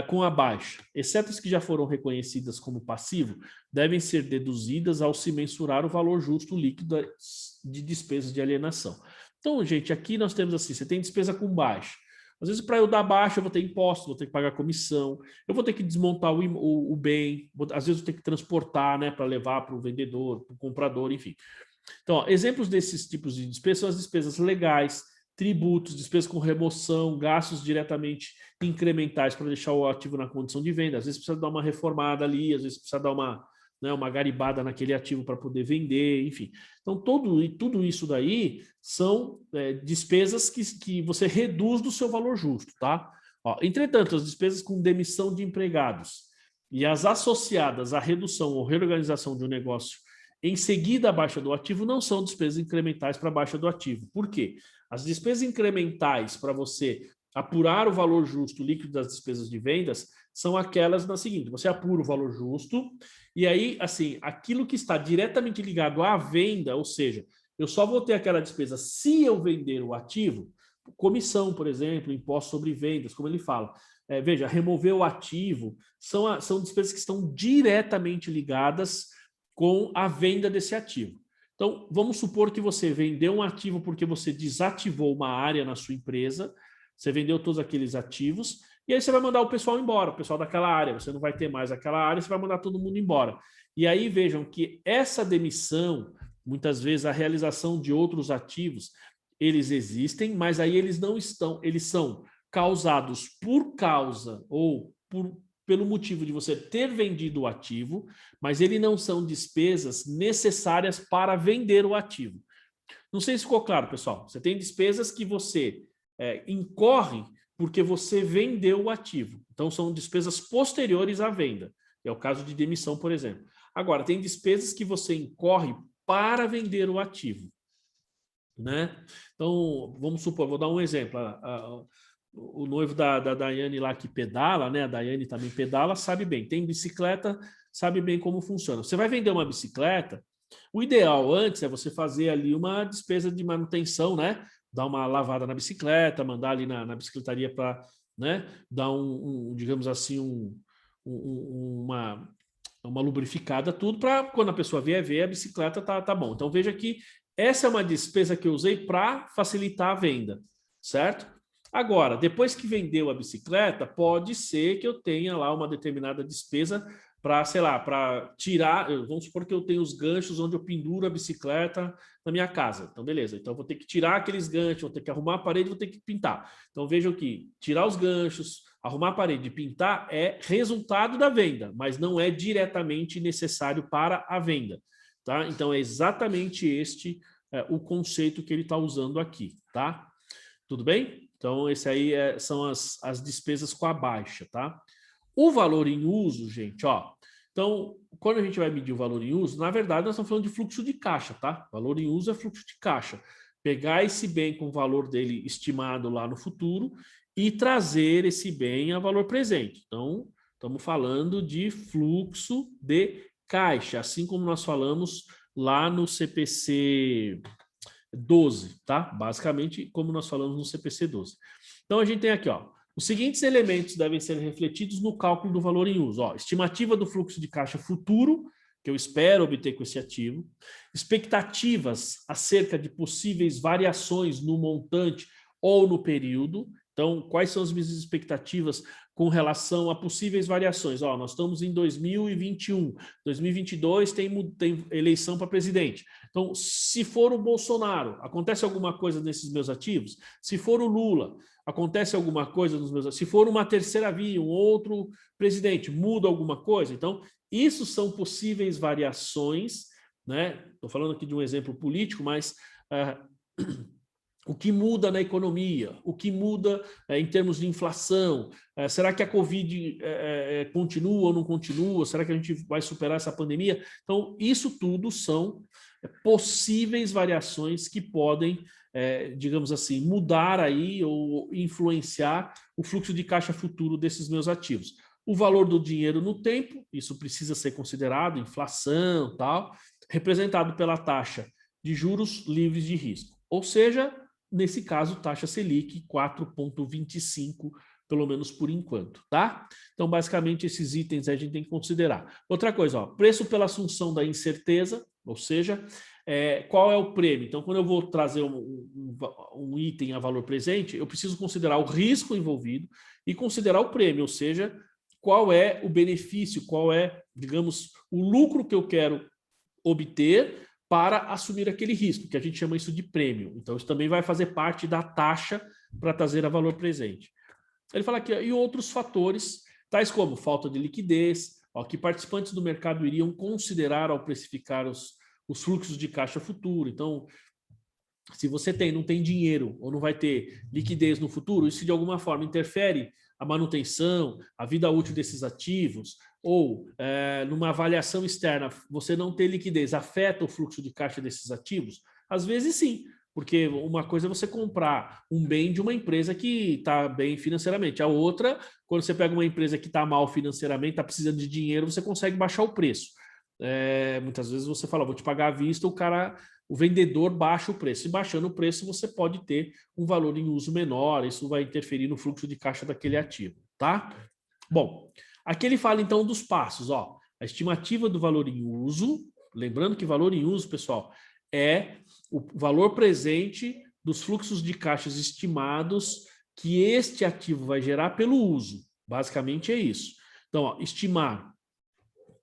com a baixa, exceto as que já foram reconhecidas como passivo, devem ser deduzidas ao se mensurar o valor justo líquido de despesas de alienação. Então, gente, aqui nós temos assim, você tem despesa com baixa. Às vezes, para eu dar baixa, eu vou ter imposto, vou ter que pagar comissão, eu vou ter que desmontar o bem, às vezes eu tenho que transportar, né, para levar para o vendedor, para o comprador, enfim. Então, ó, exemplos desses tipos de despesas são as despesas legais, tributos, despesas com remoção, gastos diretamente incrementais para deixar o ativo na condição de venda. Às vezes precisa dar uma reformada ali, às vezes precisa dar uma garibada naquele ativo para poder vender, enfim. Então, tudo isso daí são despesas que você reduz do seu valor justo, tá? Ó, entretanto, as despesas com demissão de empregados e as associadas à redução ou reorganização de um negócio em seguida a baixa do ativo não são despesas incrementais para a baixa do ativo. Por quê? As despesas incrementais para você apurar o valor justo líquido das despesas de vendas são aquelas na seguinte: você apura o valor justo, e aí, assim, aquilo que está diretamente ligado à venda, ou seja, eu só vou ter aquela despesa se eu vender o ativo, comissão, por exemplo, imposto sobre vendas, como ele fala. Veja, remover o ativo são despesas que estão diretamente ligadas com a venda desse ativo. Então, vamos supor que você vendeu um ativo porque você desativou uma área na sua empresa, você vendeu todos aqueles ativos, e aí você vai mandar o pessoal embora, o pessoal daquela área, você não vai ter mais aquela área, você vai mandar todo mundo embora. E aí vejam que essa demissão, muitas vezes a realização de outros ativos, eles existem, mas aí eles não estão, eles são causados por causa ou pelo motivo de você ter vendido o ativo, mas eles não são despesas necessárias para vender o ativo. Não sei se ficou claro, pessoal. Você tem despesas que você incorre porque você vendeu o ativo. Então, são despesas posteriores à venda. É o caso de demissão, por exemplo. Agora, tem despesas que você incorre para vender o ativo, né? Então, vamos supor, vou dar um exemplo. O noivo da Daiane lá que pedala, né? A Daiane também pedala, sabe bem. Tem bicicleta, sabe bem como funciona. Você vai vender uma bicicleta, o ideal antes é você fazer ali uma despesa de manutenção, né? Dar uma lavada na bicicleta, mandar ali na bicicletaria para, né? Dar digamos assim, uma lubrificada, tudo, para quando a pessoa vier ver, a bicicleta tá bom. Então veja que essa é uma despesa que eu usei para facilitar a venda, certo? Agora, depois que vendeu a bicicleta, pode ser que eu tenha lá uma determinada despesa para, sei lá, para tirar, vamos supor que eu tenho os ganchos onde eu penduro a bicicleta na minha casa. Então, beleza. Então, eu vou ter que tirar aqueles ganchos, vou ter que arrumar a parede, vou ter que pintar. Então, vejam que tirar os ganchos, arrumar a parede e pintar é resultado da venda, mas não é diretamente necessário para a venda, tá? Então, é exatamente este o conceito que ele está usando aqui, tá? Tudo bem? Então, esse aí são as despesas com a baixa, tá? O valor em uso, gente, ó. Então, quando a gente vai medir o valor em uso, na verdade, nós estamos falando de fluxo de caixa, tá? Valor em uso é fluxo de caixa. Pegar esse bem com o valor dele estimado lá no futuro e trazer esse bem a valor presente. Então, estamos falando de fluxo de caixa, assim como nós falamos lá no CPC 12, tá? Basicamente, como nós falamos no CPC 12. Então, a gente tem aqui, ó, os seguintes elementos devem ser refletidos no cálculo do valor em uso. Ó, estimativa do fluxo de caixa futuro, que eu espero obter com esse ativo, expectativas acerca de possíveis variações no montante ou no período. Então, quais são as minhas expectativas com relação a possíveis variações? Ó, nós estamos em 2021, 2022 tem eleição para presidente. Então, se for o Bolsonaro, acontece alguma coisa nesses meus ativos? Se for o Lula, acontece alguma coisa nos meus ativos? Se for uma terceira via, um outro presidente, muda alguma coisa? Então, isso são possíveis variações, né? Estou falando aqui de um exemplo político, mas o que muda na economia, o que muda em termos de inflação, será que a Covid continua ou não continua, será que a gente vai superar essa pandemia? Então, isso tudo são possíveis variações que podem, digamos assim, mudar aí ou influenciar o fluxo de caixa futuro desses meus ativos. O valor do dinheiro no tempo, isso precisa ser considerado, inflação, tal, representado pela taxa de juros livres de risco. Ou seja, nesse caso, taxa Selic 4,25, pelo menos por enquanto, tá? Então, basicamente, esses itens a gente tem que considerar. Outra coisa, ó, preço pela assunção da incerteza, ou seja, qual é o prêmio? Então, quando eu vou trazer um item a valor presente, eu preciso considerar o risco envolvido e considerar o prêmio, ou seja, qual é o benefício, qual é, digamos, o lucro que eu quero obter para assumir aquele risco, que a gente chama isso de prêmio. Então, isso também vai fazer parte da taxa para trazer a valor presente. Ele fala aqui, e outros fatores, tais como falta de liquidez, ó, que participantes do mercado iriam considerar ao precificar os fluxos de caixa futuro. Então, se você não tem dinheiro ou não vai ter liquidez no futuro, isso de alguma forma interfere a manutenção, a vida útil desses ativos, ou numa avaliação externa, você não ter liquidez afeta o fluxo de caixa desses ativos? Às vezes sim, Porque uma coisa é você comprar um bem de uma empresa que está bem financeiramente. A outra, quando você pega uma empresa que está mal financeiramente, está precisando de dinheiro, você consegue baixar o preço. Muitas vezes você fala, vou te pagar à vista, o vendedor baixa o preço. E baixando o preço, você pode ter um valor em uso menor, isso vai interferir no fluxo de caixa daquele ativo, tá? Bom, aqui ele fala então dos passos, ó. A estimativa do valor em uso, lembrando que valor em uso, pessoal, é o valor presente dos fluxos de caixas estimados que este ativo vai gerar pelo uso. Basicamente é isso. Então, ó, estimar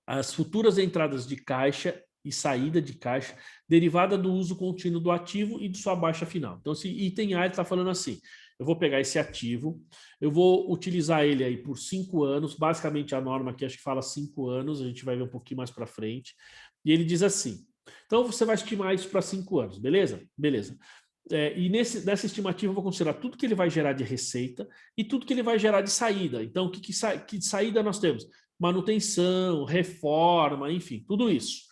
as futuras entradas de caixa e saída de caixa derivada do uso contínuo do ativo e de sua baixa final. Então, esse item A está falando assim, eu vou pegar esse ativo, eu vou utilizar ele aí por 5 anos, basicamente a norma aqui acho que fala 5 anos, a gente vai ver um pouquinho mais para frente, e ele diz assim, então você vai estimar isso para 5 anos, beleza? Beleza. E nessa estimativa eu vou considerar tudo que ele vai gerar de receita e tudo que ele vai gerar de saída. Então, que saída nós temos? Manutenção, reforma, enfim, tudo isso.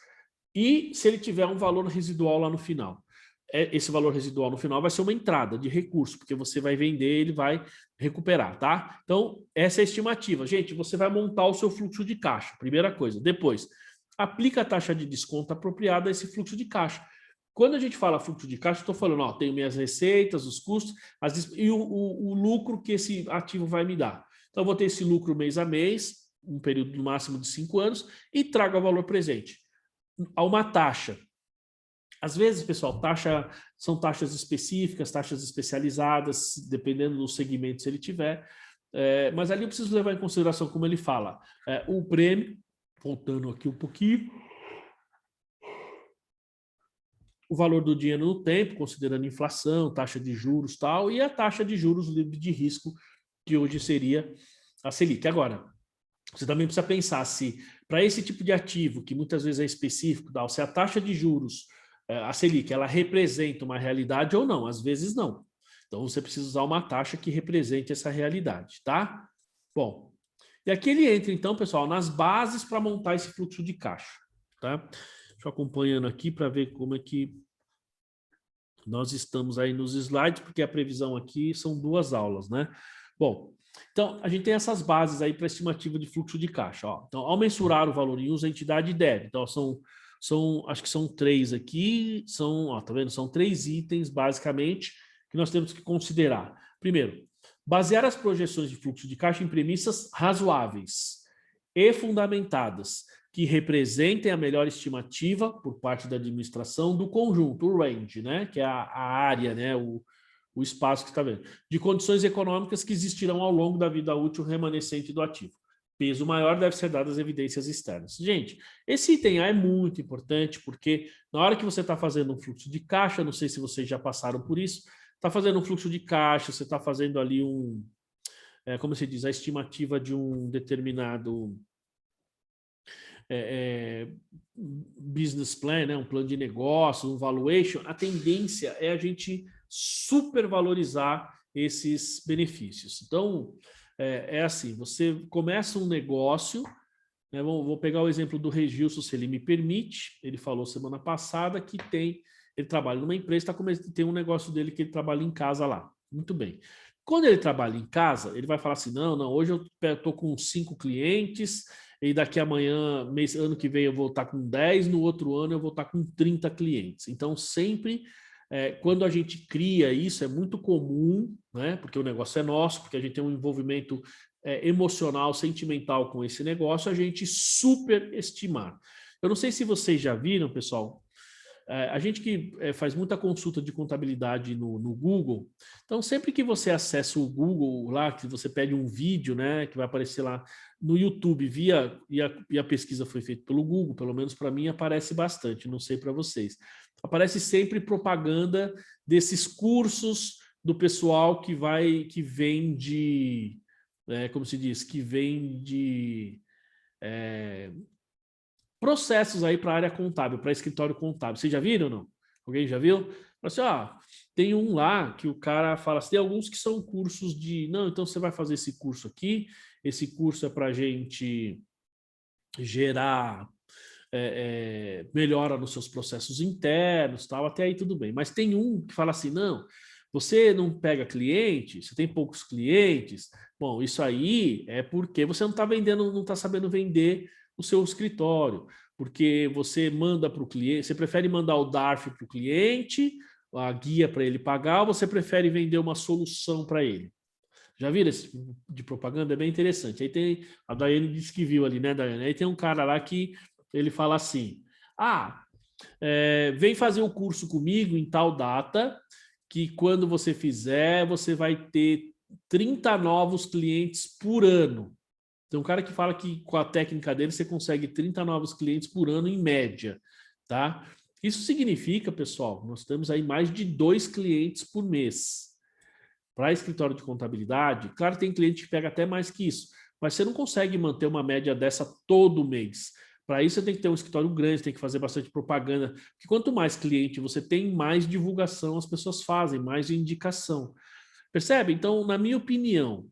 E se ele tiver um valor residual lá no final. Esse valor residual no final vai ser uma entrada de recurso, porque você vai vender, ele vai recuperar, tá? Então, essa é a estimativa. Gente, você vai montar o seu fluxo de caixa, primeira coisa. Depois, aplica a taxa de desconto apropriada a esse fluxo de caixa. Quando a gente fala fluxo de caixa, estou falando, ó, tenho minhas receitas, os custos e o lucro que esse ativo vai me dar. Então, eu vou ter esse lucro mês a mês, um período no máximo de 5 anos, e trago o valor presente. A uma taxa. Às vezes, pessoal, são taxas específicas, taxas especializadas, dependendo do segmento se ele tiver. Mas ali eu preciso levar em consideração, como ele fala, o prêmio, voltando aqui um pouquinho, o valor do dinheiro no tempo, considerando inflação, taxa de juros e tal, e a taxa de juros livre de risco, que hoje seria a Selic. Agora, você também precisa pensar se, para esse tipo de ativo, que muitas vezes é específico, se a taxa de juros, a Selic, ela representa uma realidade ou não. Às vezes não. Então, você precisa usar uma taxa que represente essa realidade, tá? Bom, e aqui ele entra, então, pessoal, nas bases para montar esse fluxo de caixa, tá? Deixa eu acompanhando aqui para ver como é que nós estamos aí nos slides, porque a previsão aqui são 2 aulas, né? Bom, então, a gente tem essas bases aí para estimativa de fluxo de caixa. Ó. Então, ao mensurar o valor em uso, a entidade deve. Então, acho que são 3 aqui, tá vendo? São 3 itens, basicamente, que nós temos que considerar. Primeiro, basear as projeções de fluxo de caixa em premissas razoáveis e fundamentadas, que representem a melhor estimativa por parte da administração do conjunto, o range, né? Que é a área, né? O espaço que está vendo, de condições econômicas que existirão ao longo da vida útil remanescente do ativo. Peso maior deve ser dado às evidências externas. Gente, esse item A é muito importante, porque na hora que você está fazendo um fluxo de caixa, não sei se vocês já passaram por isso, está fazendo um fluxo de caixa, você está fazendo ali como se diz, a estimativa de um determinado business plan, né, um plano de negócio, um valuation, a tendência é a gente supervalorizar esses benefícios. Então, assim, você começa um negócio, né, vou pegar o exemplo do Regilson, se ele me permite, ele falou semana passada que ele trabalha numa empresa, tem um negócio dele que ele trabalha em casa lá. Muito bem. Quando ele trabalha em casa, ele vai falar assim, não, hoje eu estou com 5 clientes, e daqui amanhã, ano que vem eu vou estar com 10, no outro ano eu vou estar com 30 clientes. Então, sempre, quando a gente cria isso, é muito comum, né? Porque o negócio é nosso, porque a gente tem um envolvimento emocional, sentimental com esse negócio, a gente superestimar. Eu não sei se vocês já viram, pessoal, a gente que faz muita consulta de contabilidade no Google, então sempre que você acessa o Google lá, que você pede um vídeo, né, que vai aparecer lá no YouTube, e a pesquisa foi feita pelo Google, pelo menos para mim aparece bastante, não sei para vocês. Aparece sempre propaganda desses cursos do pessoal que vende, como se diz, que vende processos aí para a área contábil, para escritório contábil. Vocês já viram ou não? Alguém já viu? Assim, tem um lá que o cara fala assim, tem alguns que são cursos de... Não, então você vai fazer esse curso aqui, esse curso é para a gente gerar melhora nos seus processos internos, tal, até aí tudo bem. Mas tem um que fala assim, não, você não pega cliente, você tem poucos clientes, bom, isso aí é porque você não está vendendo, não está sabendo vender o seu escritório, porque você manda para o cliente, você prefere mandar o DARF para o cliente, a guia para ele pagar, ou você prefere vender uma solução para ele? Já viram esse tipo de propaganda? É bem interessante. Aí tem, a Daiane disse que viu ali, né, Daiane? Aí tem um cara lá que ele fala assim, vem fazer o curso comigo em tal data, que quando você fizer, você vai ter 30 novos clientes por ano. Tem um cara que fala que com a técnica dele você consegue 30 novos clientes por ano em média, tá? Isso significa, pessoal, nós temos aí mais de 2 clientes por mês. Para escritório de contabilidade, claro, tem cliente que pega até mais que isso, mas você não consegue manter uma média dessa todo mês. Para isso, você tem que ter um escritório grande, tem que fazer bastante propaganda, porque quanto mais cliente você tem, mais divulgação as pessoas fazem, mais indicação. Percebe? Então, na minha opinião,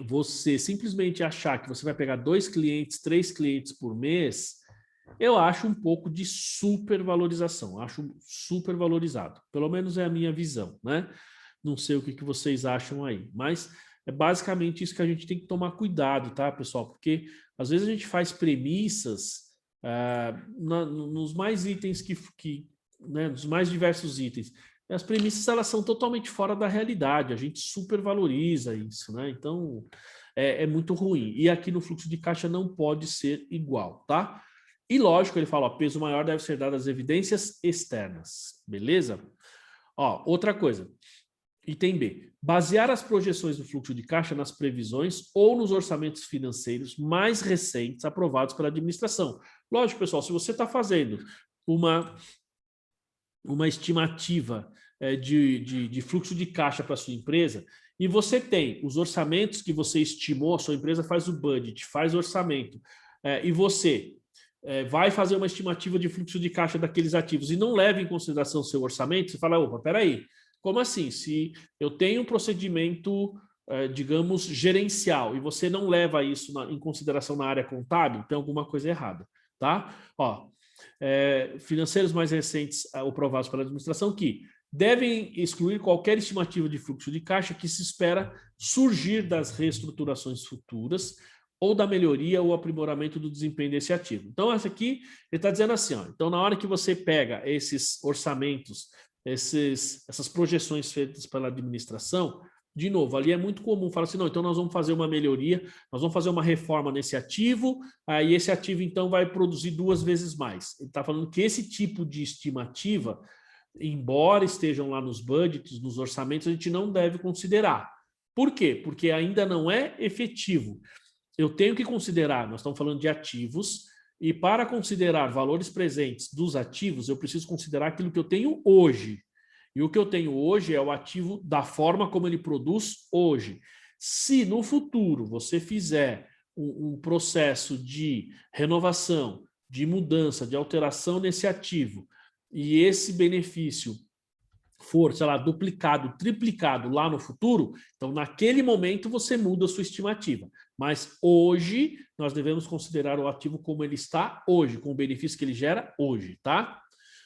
você simplesmente achar que você vai pegar 2 clientes, 3 clientes por mês, eu acho um pouco de supervalorização, acho supervalorizado. Pelo menos é a minha visão, né? Não sei o que vocês acham aí, mas é basicamente isso que a gente tem que tomar cuidado, tá, pessoal? Porque às vezes a gente faz premissas nos mais itens né, nos mais diversos itens. E as premissas, elas são totalmente fora da realidade, a gente supervaloriza isso, né? Então, é muito ruim. E aqui no fluxo de caixa não pode ser igual, tá? E lógico, ele fala, ó, peso maior deve ser dado às evidências externas, beleza? Ó, outra coisa, item B, basear as projeções do fluxo de caixa nas previsões ou nos orçamentos financeiros mais recentes aprovados pela administração. Lógico, pessoal, se você está fazendo uma estimativa de fluxo de caixa para a sua empresa e você tem os orçamentos que você estimou, a sua empresa faz o budget, faz o orçamento, e você vai fazer uma estimativa de fluxo de caixa daqueles ativos e não leva em consideração o seu orçamento, você fala, opa, peraí, como assim? Se eu tenho um procedimento, digamos, gerencial e você não leva isso em consideração na área contábil, tem alguma coisa errada, tá? Ó, financeiros mais recentes aprovados pela administração que devem excluir qualquer estimativa de fluxo de caixa que se espera surgir das reestruturações futuras ou da melhoria ou aprimoramento do desempenho desse ativo. Então, essa aqui, ele está dizendo assim, ó, então na hora que você pega esses orçamentos, essas projeções feitas pela administração, de novo, ali é muito comum falar assim, não, então nós vamos fazer uma melhoria, nós vamos fazer uma reforma nesse ativo, aí esse ativo então vai produzir 2 vezes mais. Ele está falando que esse tipo de estimativa, embora estejam lá nos budgets, nos orçamentos, a gente não deve considerar. Por quê? Porque ainda não é efetivo. Eu tenho que considerar, nós estamos falando de ativos, e para considerar valores presentes dos ativos, eu preciso considerar aquilo que eu tenho hoje. E o que eu tenho hoje é o ativo da forma como ele produz hoje. Se no futuro você fizer um processo de renovação, de mudança, de alteração nesse ativo, e esse benefício for, sei lá, duplicado, triplicado lá no futuro, então naquele momento você muda a sua estimativa. Mas hoje nós devemos considerar o ativo como ele está hoje, com o benefício que ele gera hoje, tá?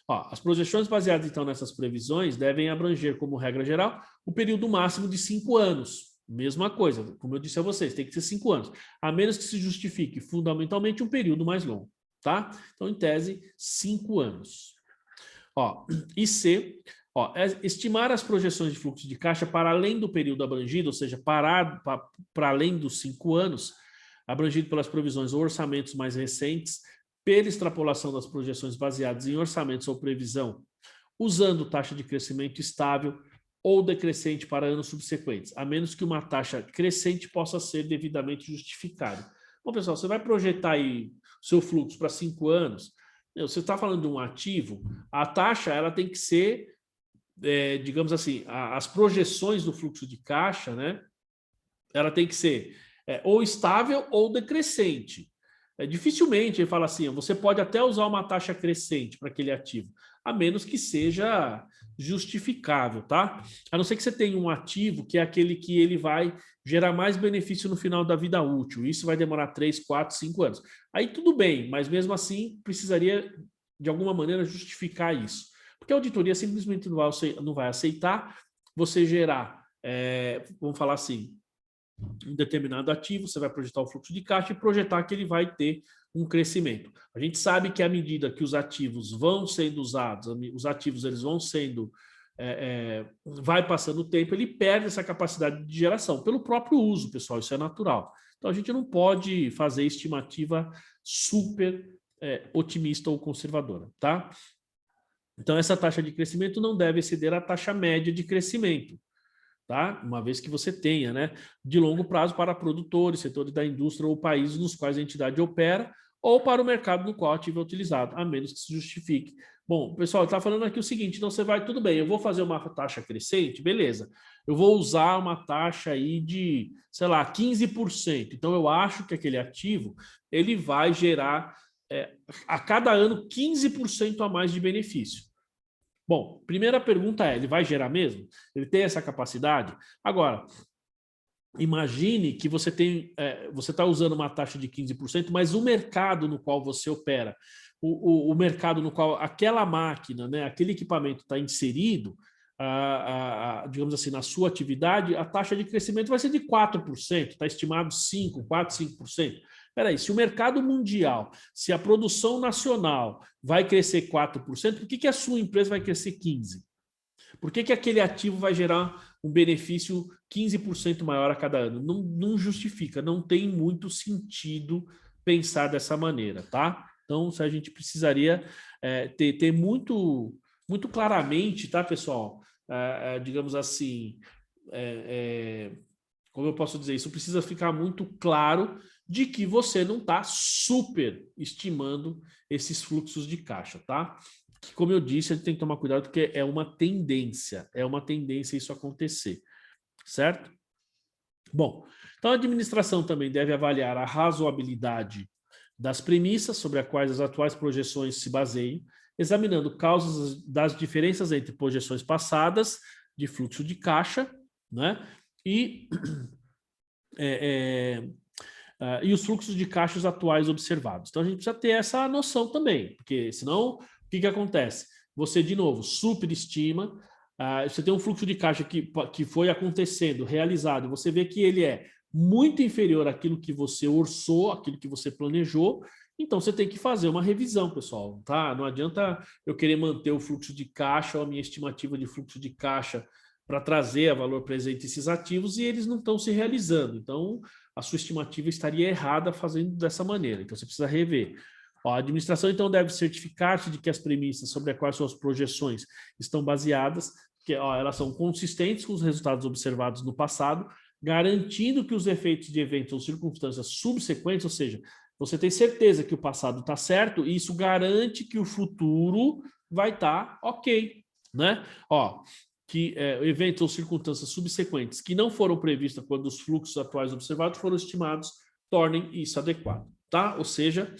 Ó, as projeções baseadas então nessas previsões devem abranger, como regra geral, o período máximo de 5 anos. Mesma coisa, como eu disse a vocês, tem que ser 5 anos, a menos que se justifique fundamentalmente um período mais longo, tá? Então, em tese, 5 anos. Ó, e C, ó, estimar as projeções de fluxo de caixa para além do período abrangido, ou seja, para além dos 5 anos, abrangido pelas provisões ou orçamentos mais recentes, pela extrapolação das projeções baseadas em orçamentos ou previsão, usando taxa de crescimento estável ou decrescente para anos subsequentes, a menos que uma taxa crescente possa ser devidamente justificada. Bom, pessoal, você vai projetar aí seu fluxo para 5 anos, você está falando de um ativo, a taxa ela tem que ser, digamos assim, as projeções do fluxo de caixa, né? Ela tem que ser ou estável ou decrescente. Dificilmente ele fala assim, você pode até usar uma taxa crescente para aquele ativo, a menos que seja justificável, tá? A não ser que você tenha um ativo que é aquele que ele vai gerar mais benefício no final da vida útil. Isso vai demorar 3, 4, 5 anos. Aí tudo bem, mas mesmo assim precisaria, de alguma maneira, justificar isso. Porque a auditoria simplesmente não vai aceitar você gerar, vamos falar assim, um determinado ativo, você vai projetar o fluxo de caixa e projetar que ele vai ter um crescimento. A gente sabe que à medida que os ativos vão sendo usados, os ativos eles vão sendo, vai passando o tempo, ele perde essa capacidade de geração, pelo próprio uso, pessoal, isso é natural. Então a gente não pode fazer estimativa super otimista ou conservadora, tá? Então essa taxa de crescimento não deve exceder a taxa média de crescimento, tá? Uma vez que você tenha, né, de longo prazo para produtores, setores da indústria ou países nos quais a entidade opera, ou para o mercado no qual o ativo é utilizado, a menos que se justifique. Bom, pessoal, está falando aqui o seguinte, então você vai, tudo bem, eu vou fazer uma taxa crescente, beleza, eu vou usar uma taxa aí de, sei lá, 15%, então eu acho que aquele ativo, ele vai gerar a cada ano 15% a mais de benefício. Bom, primeira pergunta é, ele vai gerar mesmo? Ele tem essa capacidade? Agora, imagine que você está usando uma taxa de 15%, mas o mercado no qual você opera, o mercado no qual aquela máquina, né, aquele equipamento está inserido, digamos assim, na sua atividade, a taxa de crescimento vai ser de 4%, está estimado 5%, 4%, 5%. Peraí, se o mercado mundial, se a produção nacional vai crescer 4%, por que a sua empresa vai crescer 15%? Por que aquele ativo vai gerar um benefício 15% maior a cada ano? Não justifica, não tem muito sentido pensar dessa maneira, tá? Então, a gente precisaria ter muito claramente, tá, pessoal? Digamos assim, como eu posso dizer, isso precisa ficar muito claro de que você não está super estimando esses fluxos de caixa, tá? Que, como eu disse, a gente tem que tomar cuidado porque é uma tendência isso acontecer, certo? Bom, então a administração também deve avaliar a razoabilidade das premissas sobre as quais as atuais projeções se baseiam, examinando causas das diferenças entre projeções passadas de fluxo de caixa, né? E os fluxos de caixas atuais observados. Então, a gente precisa ter essa noção também, porque senão, o que acontece? Você, de novo, superestima, você tem um fluxo de caixa que foi acontecendo, realizado, você vê que ele é muito inferior àquilo que você orçou, àquilo que você planejou, então você tem que fazer uma revisão, pessoal, tá? Não adianta eu querer manter o fluxo de caixa ou a minha estimativa de fluxo de caixa para trazer a valor presente esses ativos e eles não estão se realizando. Então, a sua estimativa estaria errada fazendo dessa maneira. Então, você precisa rever. A administração, então, deve certificar-se de que as premissas sobre as quais suas projeções estão baseadas, que elas são consistentes com os resultados observados no passado, garantindo que os efeitos de eventos ou circunstâncias subsequentes, ou seja, você tem certeza que o passado está certo e isso garante que o futuro vai estar ok, né? Que eventos ou circunstâncias subsequentes que não foram previstas quando os fluxos atuais observados foram estimados, tornem isso adequado, tá? Ou seja,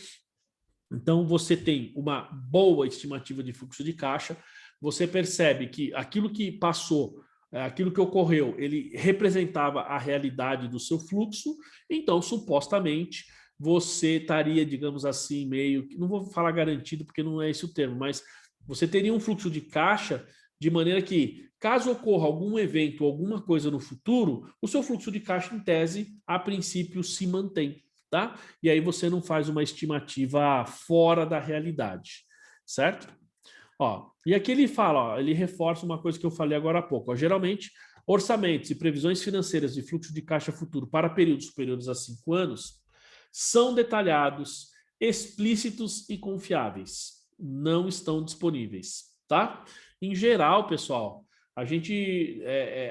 então você tem uma boa estimativa de fluxo de caixa, você percebe que aquilo que passou, aquilo que ocorreu, ele representava a realidade do seu fluxo, então supostamente você estaria, digamos assim, meio que, não vou falar garantido porque não é esse o termo, mas você teria um fluxo de caixa de maneira que, caso ocorra algum evento, alguma coisa no futuro, o seu fluxo de caixa, em tese, a princípio, se mantém, tá? E aí você não faz uma estimativa fora da realidade, certo? E aqui ele fala, ele reforça uma coisa que eu falei agora há pouco. Geralmente, orçamentos e previsões financeiras de fluxo de caixa futuro para períodos superiores a 5 anos são detalhados, explícitos e confiáveis. Não estão disponíveis, tá? Em geral, pessoal, a gente,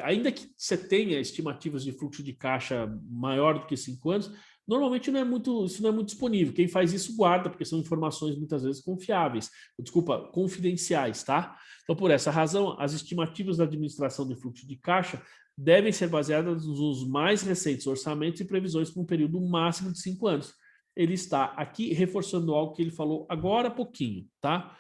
ainda que você tenha estimativas de fluxo de caixa maior do que 5 anos, normalmente isso não é muito disponível. Quem faz isso guarda, porque são informações muitas vezes confidenciais, tá? Então, por essa razão, as estimativas da administração de fluxo de caixa devem ser baseadas nos mais recentes orçamentos e previsões para um período máximo de 5 anos. Ele está aqui reforçando algo que ele falou agora há pouquinho, tá?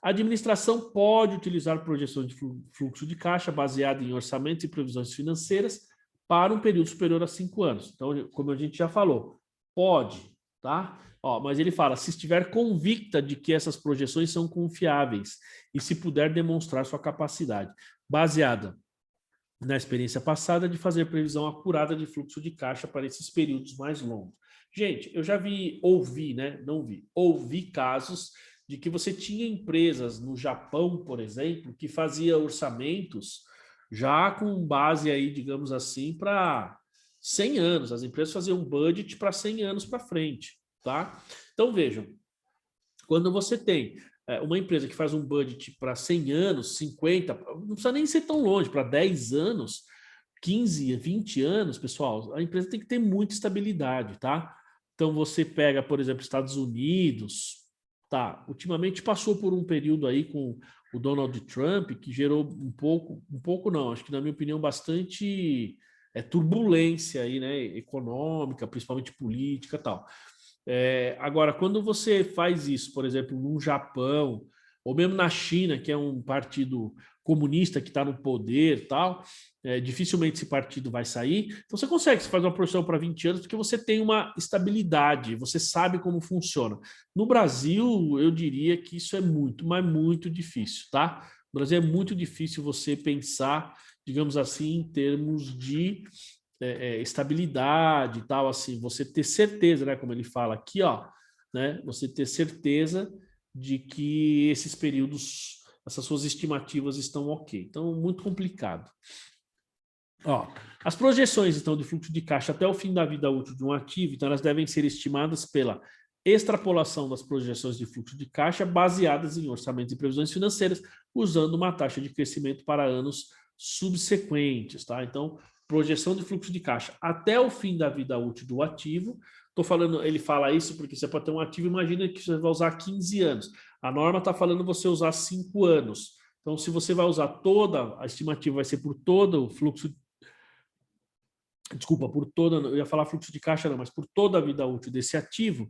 A administração pode utilizar projeções de fluxo de caixa baseada em orçamentos e previsões financeiras para um período superior a 5 anos. Então, como a gente já falou, pode, tá? Ó, mas ele fala, se estiver convicta de que essas projeções são confiáveis e se puder demonstrar sua capacidade, baseada na experiência passada de fazer previsão acurada de fluxo de caixa para esses períodos mais longos. Gente, eu já ouvi, né? Não vi, ouvi casos de que você tinha empresas no Japão, por exemplo, que fazia orçamentos já com base aí, digamos assim, para 100 anos. As empresas faziam um budget para 100 anos para frente, tá? Então, vejam, quando você tem uma empresa que faz um budget para 100 anos, 50, não precisa nem ser tão longe, para 10 anos, 15, 20 anos, pessoal, a empresa tem que ter muita estabilidade, tá? Então, você pega, por exemplo, Estados Unidos, tá? Ultimamente passou por um período aí com o Donald Trump, que gerou um pouco não, acho que na minha opinião bastante turbulência aí, né? Econômica, principalmente política e tal. Agora, quando você faz isso, por exemplo, no Japão, ou mesmo na China, que é um partido comunista que está no poder e tal, dificilmente esse partido vai sair. Então, você consegue fazer uma projeção para 20 anos porque você tem uma estabilidade, você sabe como funciona. No Brasil, eu diria que isso é muito, mas muito difícil, tá? No Brasil é muito difícil você pensar, digamos assim, em termos de estabilidade e tal, assim, você ter certeza, né, como ele fala aqui, ó, né, você ter certeza de que esses períodos, essas suas estimativas estão ok. Então, muito complicado. Ó, as projeções, então, de fluxo de caixa até o fim da vida útil de um ativo, então, elas devem ser estimadas pela extrapolação das projeções de fluxo de caixa baseadas em orçamentos e previsões financeiras, usando uma taxa de crescimento para anos subsequentes, tá? Então, projeção de fluxo de caixa até o fim da vida útil do ativo. Estou falando, ele fala isso porque você pode ter um ativo, imagina que você vai usar 15 anos. A norma está falando você usar 5 anos. Então, se você vai usar toda, a estimativa vai ser por todo o fluxo, desculpa, por toda, eu ia falar fluxo de caixa não, mas por toda a vida útil desse ativo,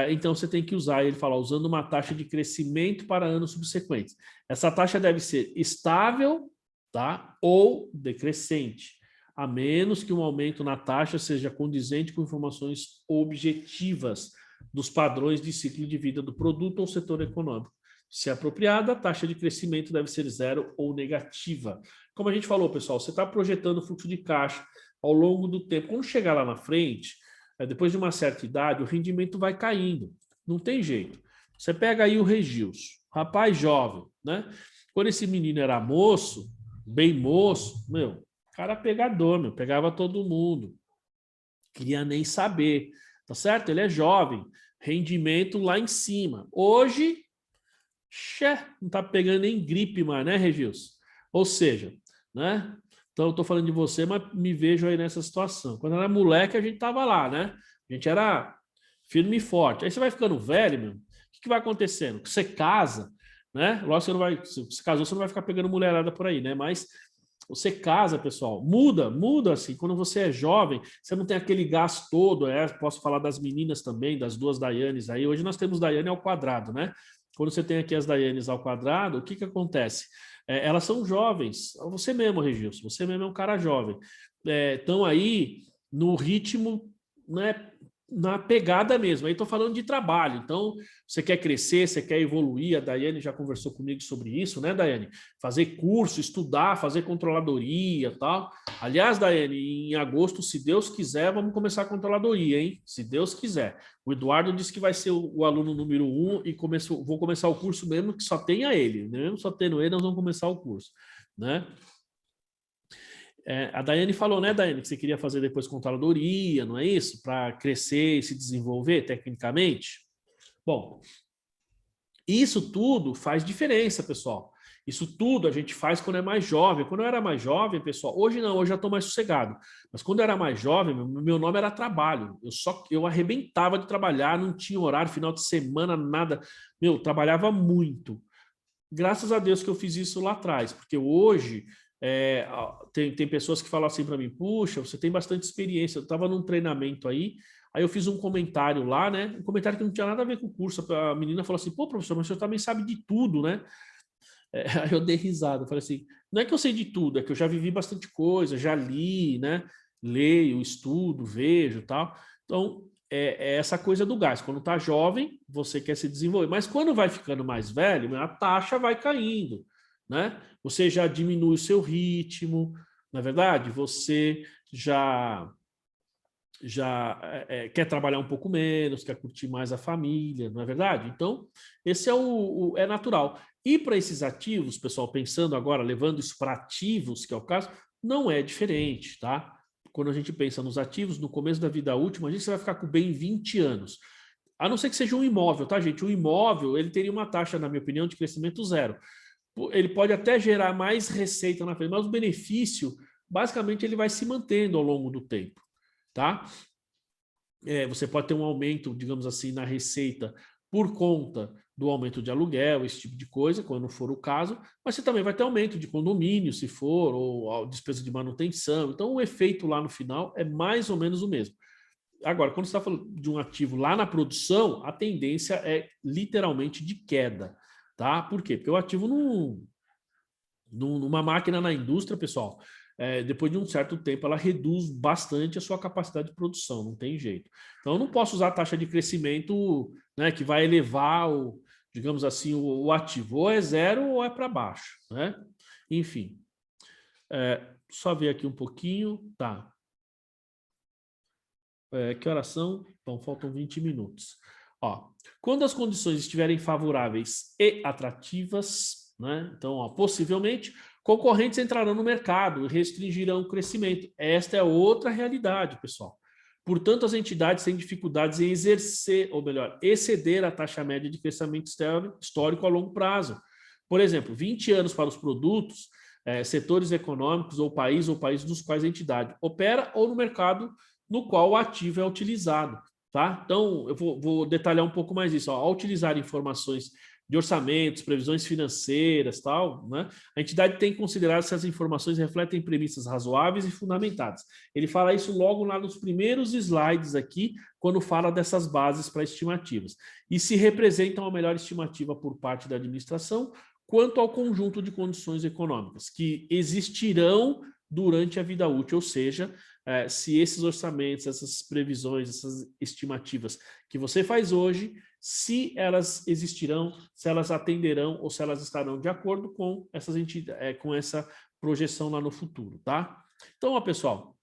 então você tem que usar, ele fala, usando uma taxa de crescimento para anos subsequentes. Essa taxa deve ser estável, tá? Ou decrescente, a menos que um aumento na taxa seja condizente com informações objetivas dos padrões de ciclo de vida do produto ou setor econômico. Se apropriada, a taxa de crescimento deve ser zero ou negativa. Como a gente falou, pessoal, você está projetando o fluxo de caixa ao longo do tempo. Quando chegar lá na frente, depois de uma certa idade, o rendimento vai caindo. Não tem jeito. Você pega aí o Regilson, rapaz jovem, né? Quando esse menino era moço, bem moço, meu, cara pegador, meu, pegava todo mundo. Queria nem saber, tá certo? Ele é jovem, rendimento lá em cima. Hoje, não tá pegando nem gripe mais, né, Regilson? Ou seja, né? Então, eu tô falando de você, mas me vejo aí nessa situação. Quando eu era moleque, a gente tava lá, né? A gente era firme e forte. Aí você vai ficando velho, meu, o que vai acontecendo? Você casa, né? Lógico que você não vai, se você casou, você não vai ficar pegando mulherada por aí, né? Mas você casa, pessoal, muda assim. Quando você é jovem, você não tem aquele gás todo. Posso falar das meninas também, das duas Dayanes aí. Hoje nós temos Daiane ao quadrado, né? Quando você tem aqui as Dayanes ao quadrado, o que acontece? Elas são jovens. Você mesmo, Regilson, você mesmo é um cara jovem. Estão aí no ritmo, né? Na pegada mesmo. Aí estou falando de trabalho. Então, você quer crescer, você quer evoluir. A Daiane já conversou comigo sobre isso, né, Daiane? Fazer curso, estudar, fazer controladoria e tal. Aliás, Daiane, em agosto, se Deus quiser, vamos começar a controladoria, hein? Se Deus quiser. O Eduardo disse que vai ser o aluno número 1 e vou começar o curso mesmo que só tenha ele. Mesmo só tendo ele, nós vamos começar o curso, né? A Daiane falou, né, Daiane, que você queria fazer depois controladoria, não é isso? Para crescer e se desenvolver tecnicamente. Bom, isso tudo faz diferença, pessoal. Isso tudo a gente faz quando é mais jovem. Quando eu era mais jovem, pessoal, hoje não, hoje já estou mais sossegado. Mas quando eu era mais jovem, meu nome era trabalho. Eu arrebentava de trabalhar, não tinha horário, final de semana, nada. Meu, trabalhava muito. Graças a Deus que eu fiz isso lá atrás, porque hoje... tem pessoas que falam assim para mim, puxa, você tem bastante experiência. Eu estava num treinamento aí, Aí eu fiz um comentário lá, né? Um comentário que não tinha nada a ver com o curso. A menina falou assim, pô, professor, mas o senhor também sabe de tudo, né? Aí eu dei risada, falei assim, não é que eu sei de tudo, é que eu já vivi bastante coisa, já li, né? Leio, estudo, vejo, tal. Então, é essa coisa do gás. Quando tá jovem, você quer se desenvolver. Mas quando vai ficando mais velho, a taxa vai caindo, né? Você já diminui o seu ritmo, na verdade, você já quer trabalhar um pouco menos, quer curtir mais a família, não é verdade? Então, esse é natural. E para esses ativos, pessoal, pensando agora, levando isso para ativos, que é o caso, não é diferente, tá? Quando a gente pensa nos ativos, no começo da vida útil, a gente vai ficar com bem 20 anos. A não ser que seja um imóvel, tá, gente? O imóvel, ele teria uma taxa, na minha opinião, de crescimento zero. Ele pode até gerar mais receita na frente, mas o benefício, basicamente, ele vai se mantendo ao longo do tempo, tá? Você pode ter um aumento, digamos assim, na receita por conta do aumento de aluguel, esse tipo de coisa, quando for o caso, mas você também vai ter aumento de condomínio, se for, ou despesa de manutenção. Então, o efeito lá no final é mais ou menos o mesmo. Agora, quando você está falando de um ativo lá na produção, a tendência é literalmente de queda, tá? Por quê? Porque o ativo numa máquina na indústria, pessoal, depois de um certo tempo, ela reduz bastante a sua capacidade de produção, não tem jeito. Então, eu não posso usar a taxa de crescimento, né, que vai elevar, digamos assim, o ativo. Ou é zero ou é para baixo, né? Enfim, só ver aqui um pouquinho. Tá. Que horas são? Então, faltam 20 minutos. Ó, quando as condições estiverem favoráveis e atrativas, né? Então, ó, possivelmente, concorrentes entrarão no mercado e restringirão o crescimento. Esta é outra realidade, pessoal. Portanto, as entidades têm dificuldades em exercer, ou melhor, exceder a taxa média de crescimento histórico a longo prazo. Por exemplo, 20 anos para os produtos, setores econômicos ou países dos quais a entidade opera ou no mercado no qual o ativo é utilizado, tá? Então, eu vou detalhar um pouco mais isso. Ó. Ao utilizar informações de orçamentos, previsões financeiras, tal, né? A entidade tem que considerar se as informações refletem premissas razoáveis e fundamentadas. Ele fala isso logo lá nos primeiros slides aqui, quando fala dessas bases para estimativas. E se representam a melhor estimativa por parte da administração quanto ao conjunto de condições econômicas que existirão durante a vida útil, ou seja, se esses orçamentos, essas previsões, essas estimativas que você faz hoje, se elas existirão, se elas atenderão ou se elas estarão de acordo com essas entidades, com essa projeção lá no futuro, tá? Então, ó, pessoal,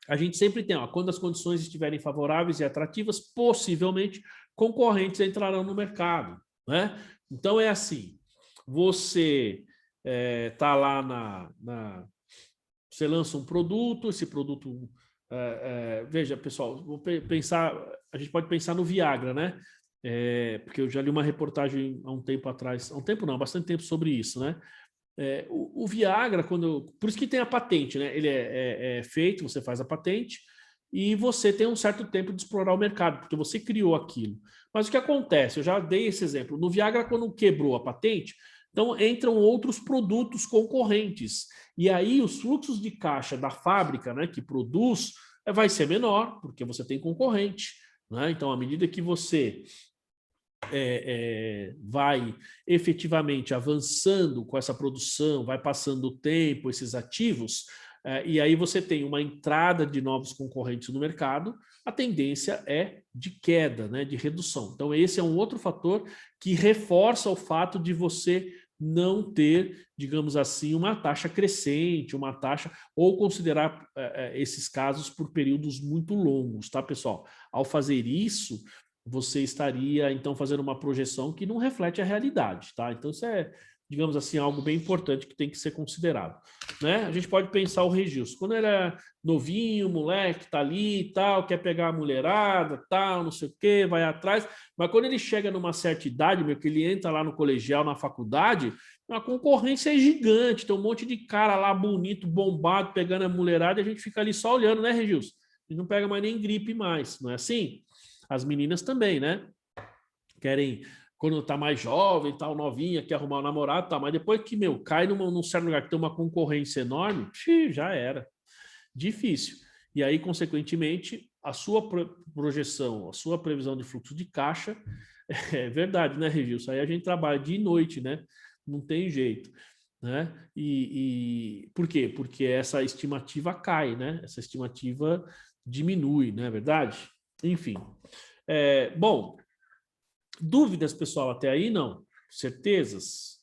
a gente sempre tem, ó, quando as condições estiverem favoráveis e atrativas, possivelmente concorrentes entrarão no mercado, né? Então é assim, você tá lá você lança um produto, esse produto... veja, pessoal, a gente pode pensar no Viagra, né? Porque eu já li uma reportagem há um tempo atrás, há um tempo não, há bastante tempo sobre isso, né? O Viagra, por isso que tem a patente, né? Ele é feito, você faz a patente e você tem um certo tempo de explorar o mercado, porque você criou aquilo. Mas o que acontece? Eu já dei esse exemplo. No Viagra, quando quebrou a patente, então entram outros produtos concorrentes. E aí os fluxos de caixa da fábrica, né, que produz, vai ser menor, porque você tem concorrente, né? Então, à medida que você vai efetivamente avançando com essa produção, vai passando o tempo, esses ativos, e aí você tem uma entrada de novos concorrentes no mercado, a tendência é de queda, né, de redução. Então, esse é um outro fator que reforça o fato de você não ter, digamos assim, uma taxa crescente, uma taxa, ou considerar esses casos por períodos muito longos, tá, pessoal? Ao fazer isso, você estaria, então, fazendo uma projeção que não reflete a realidade, tá? Então, isso é, digamos assim, algo bem importante que tem que ser considerado, né? A gente pode pensar o Regilson, quando ele é novinho, moleque, tá ali e tal, quer pegar a mulherada, tal, não sei o quê, vai atrás, mas quando ele chega numa certa idade, meu, que ele entra lá no colegial, na faculdade, a concorrência é gigante, tem um monte de cara lá bonito, bombado, pegando a mulherada, e a gente fica ali só olhando, né, Regilson? A gente não pega mais nem gripe mais, não é assim? As meninas também, né? Querem, quando tá mais jovem, tal, novinha, quer arrumar um namorado, tal, mas depois que, meu, cai num certo lugar que tem uma concorrência enorme, já era. Difícil. E aí, consequentemente, a sua projeção, a sua previsão de fluxo de caixa, é verdade, né, Regil? Isso aí a gente trabalha dia e noite, né? Não tem jeito, né? E por quê? Porque essa estimativa cai, né? Essa estimativa diminui, não é verdade? Enfim. Bom, dúvidas, pessoal, até aí não? Certezas?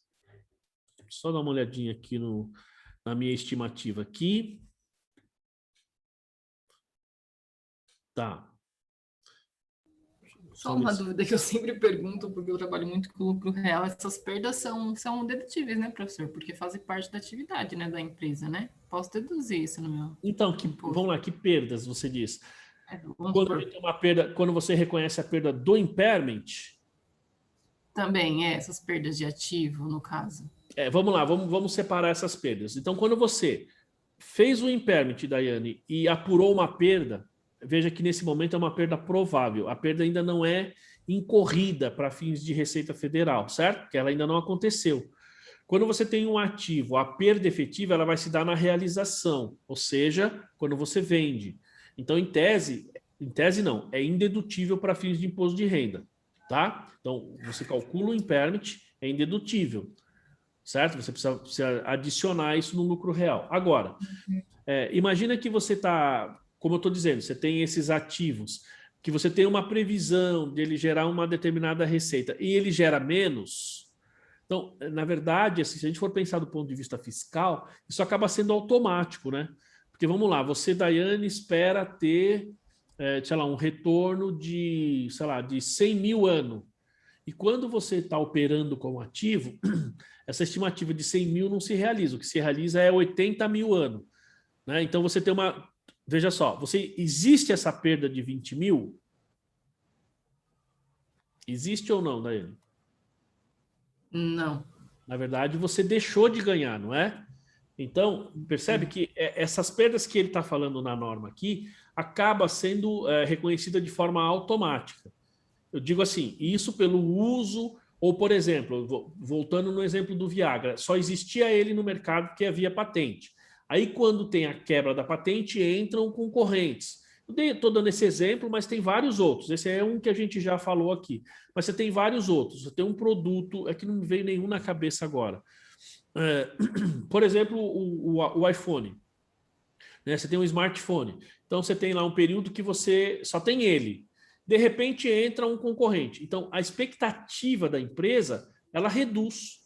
Só dar uma olhadinha aqui na minha estimativa aqui. Tá. Só uma dúvida que eu sempre pergunto, porque eu trabalho muito com lucro real, essas perdas são dedutíveis, né, professor? Porque fazem parte da atividade, né, da empresa, né? Posso deduzir isso no meu Então, imposto. vamos lá, que perdas você diz? Vamos Quando supor. tem uma perda, quando você reconhece a perda do impairment, Também, essas perdas de ativo, no caso. vamos lá, vamos separar essas perdas. Então, quando você fez o impairment, Daiane, e apurou uma perda, veja que nesse momento é uma perda provável. A perda ainda não é incorrida para fins de Receita Federal, certo? Porque ela ainda não aconteceu. Quando você tem um ativo, a perda efetiva ela vai se dar na realização, ou seja, quando você vende. Então, em tese não, é indedutível para fins de imposto de renda, tá? Então, você calcula o impairment, é indedutível, certo? Você precisa adicionar isso no lucro real. Agora, imagina que você está, como eu estou dizendo, você tem esses ativos, que você tem uma previsão de ele gerar uma determinada receita e ele gera menos. Então, na verdade, assim, se a gente for pensar do ponto de vista fiscal, isso acaba sendo automático, né? Porque vamos lá, você, Daiane, espera ter, sei lá, um retorno de, sei lá, de 100 mil ano. E quando você está operando como ativo, essa estimativa de 100 mil não se realiza. O que se realiza é 80 mil ano. Né? Então, você tem uma... Veja só, existe essa perda de 20 mil? Existe ou não, Daiane? Não. Na verdade, você deixou de ganhar, não é? Então, percebe que essas perdas que ele está falando na norma aqui acaba sendo reconhecida de forma automática. Eu digo assim, isso pelo uso, ou por exemplo, voltando no exemplo do Viagra, só existia ele no mercado porque havia patente. Aí quando tem a quebra da patente, entram concorrentes. Estou dando esse exemplo, mas tem vários outros. Esse é um que a gente já falou aqui. Mas você tem vários outros. Você tem um produto, é que não me veio nenhum na cabeça agora. Por exemplo, o iPhone. Né? Você tem um smartphone. Então, você tem lá um período que você só tem ele. De repente, entra um concorrente. Então, a expectativa da empresa, ela reduz.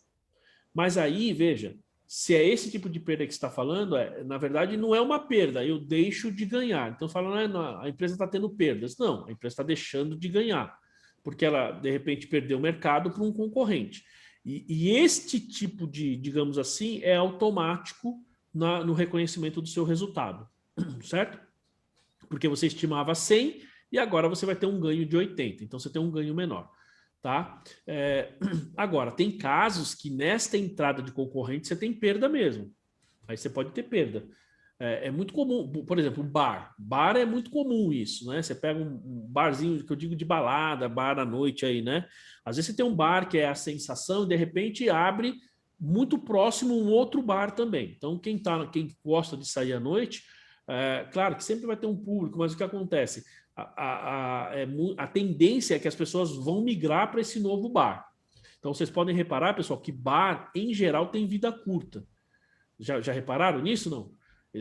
Mas aí, veja, se é esse tipo de perda que você está falando, na verdade, não é uma perda, eu deixo de ganhar. Então, falando, a empresa está tendo perdas. Não, a empresa está deixando de ganhar, porque ela, de repente, perdeu o mercado para um concorrente. E este tipo de, digamos assim, é automático no reconhecimento do seu resultado, certo? Porque você estimava 100 e agora você vai ter um ganho de 80, então você tem um ganho menor. Tá? Agora, tem casos que nesta entrada de concorrente você tem perda mesmo. Aí você pode ter perda. É muito comum, por exemplo, bar. Bar é muito comum isso, né? Você pega um barzinho que eu digo de balada, bar à noite aí, né? Às vezes você tem um bar que é a sensação e de repente abre muito próximo um outro bar também. Então, quem gosta de sair à noite, claro que sempre vai ter um público, mas o que acontece? A tendência é que as pessoas vão migrar para esse novo bar. Então, vocês podem reparar, pessoal, que bar, em geral, tem vida curta. Já repararam nisso, não?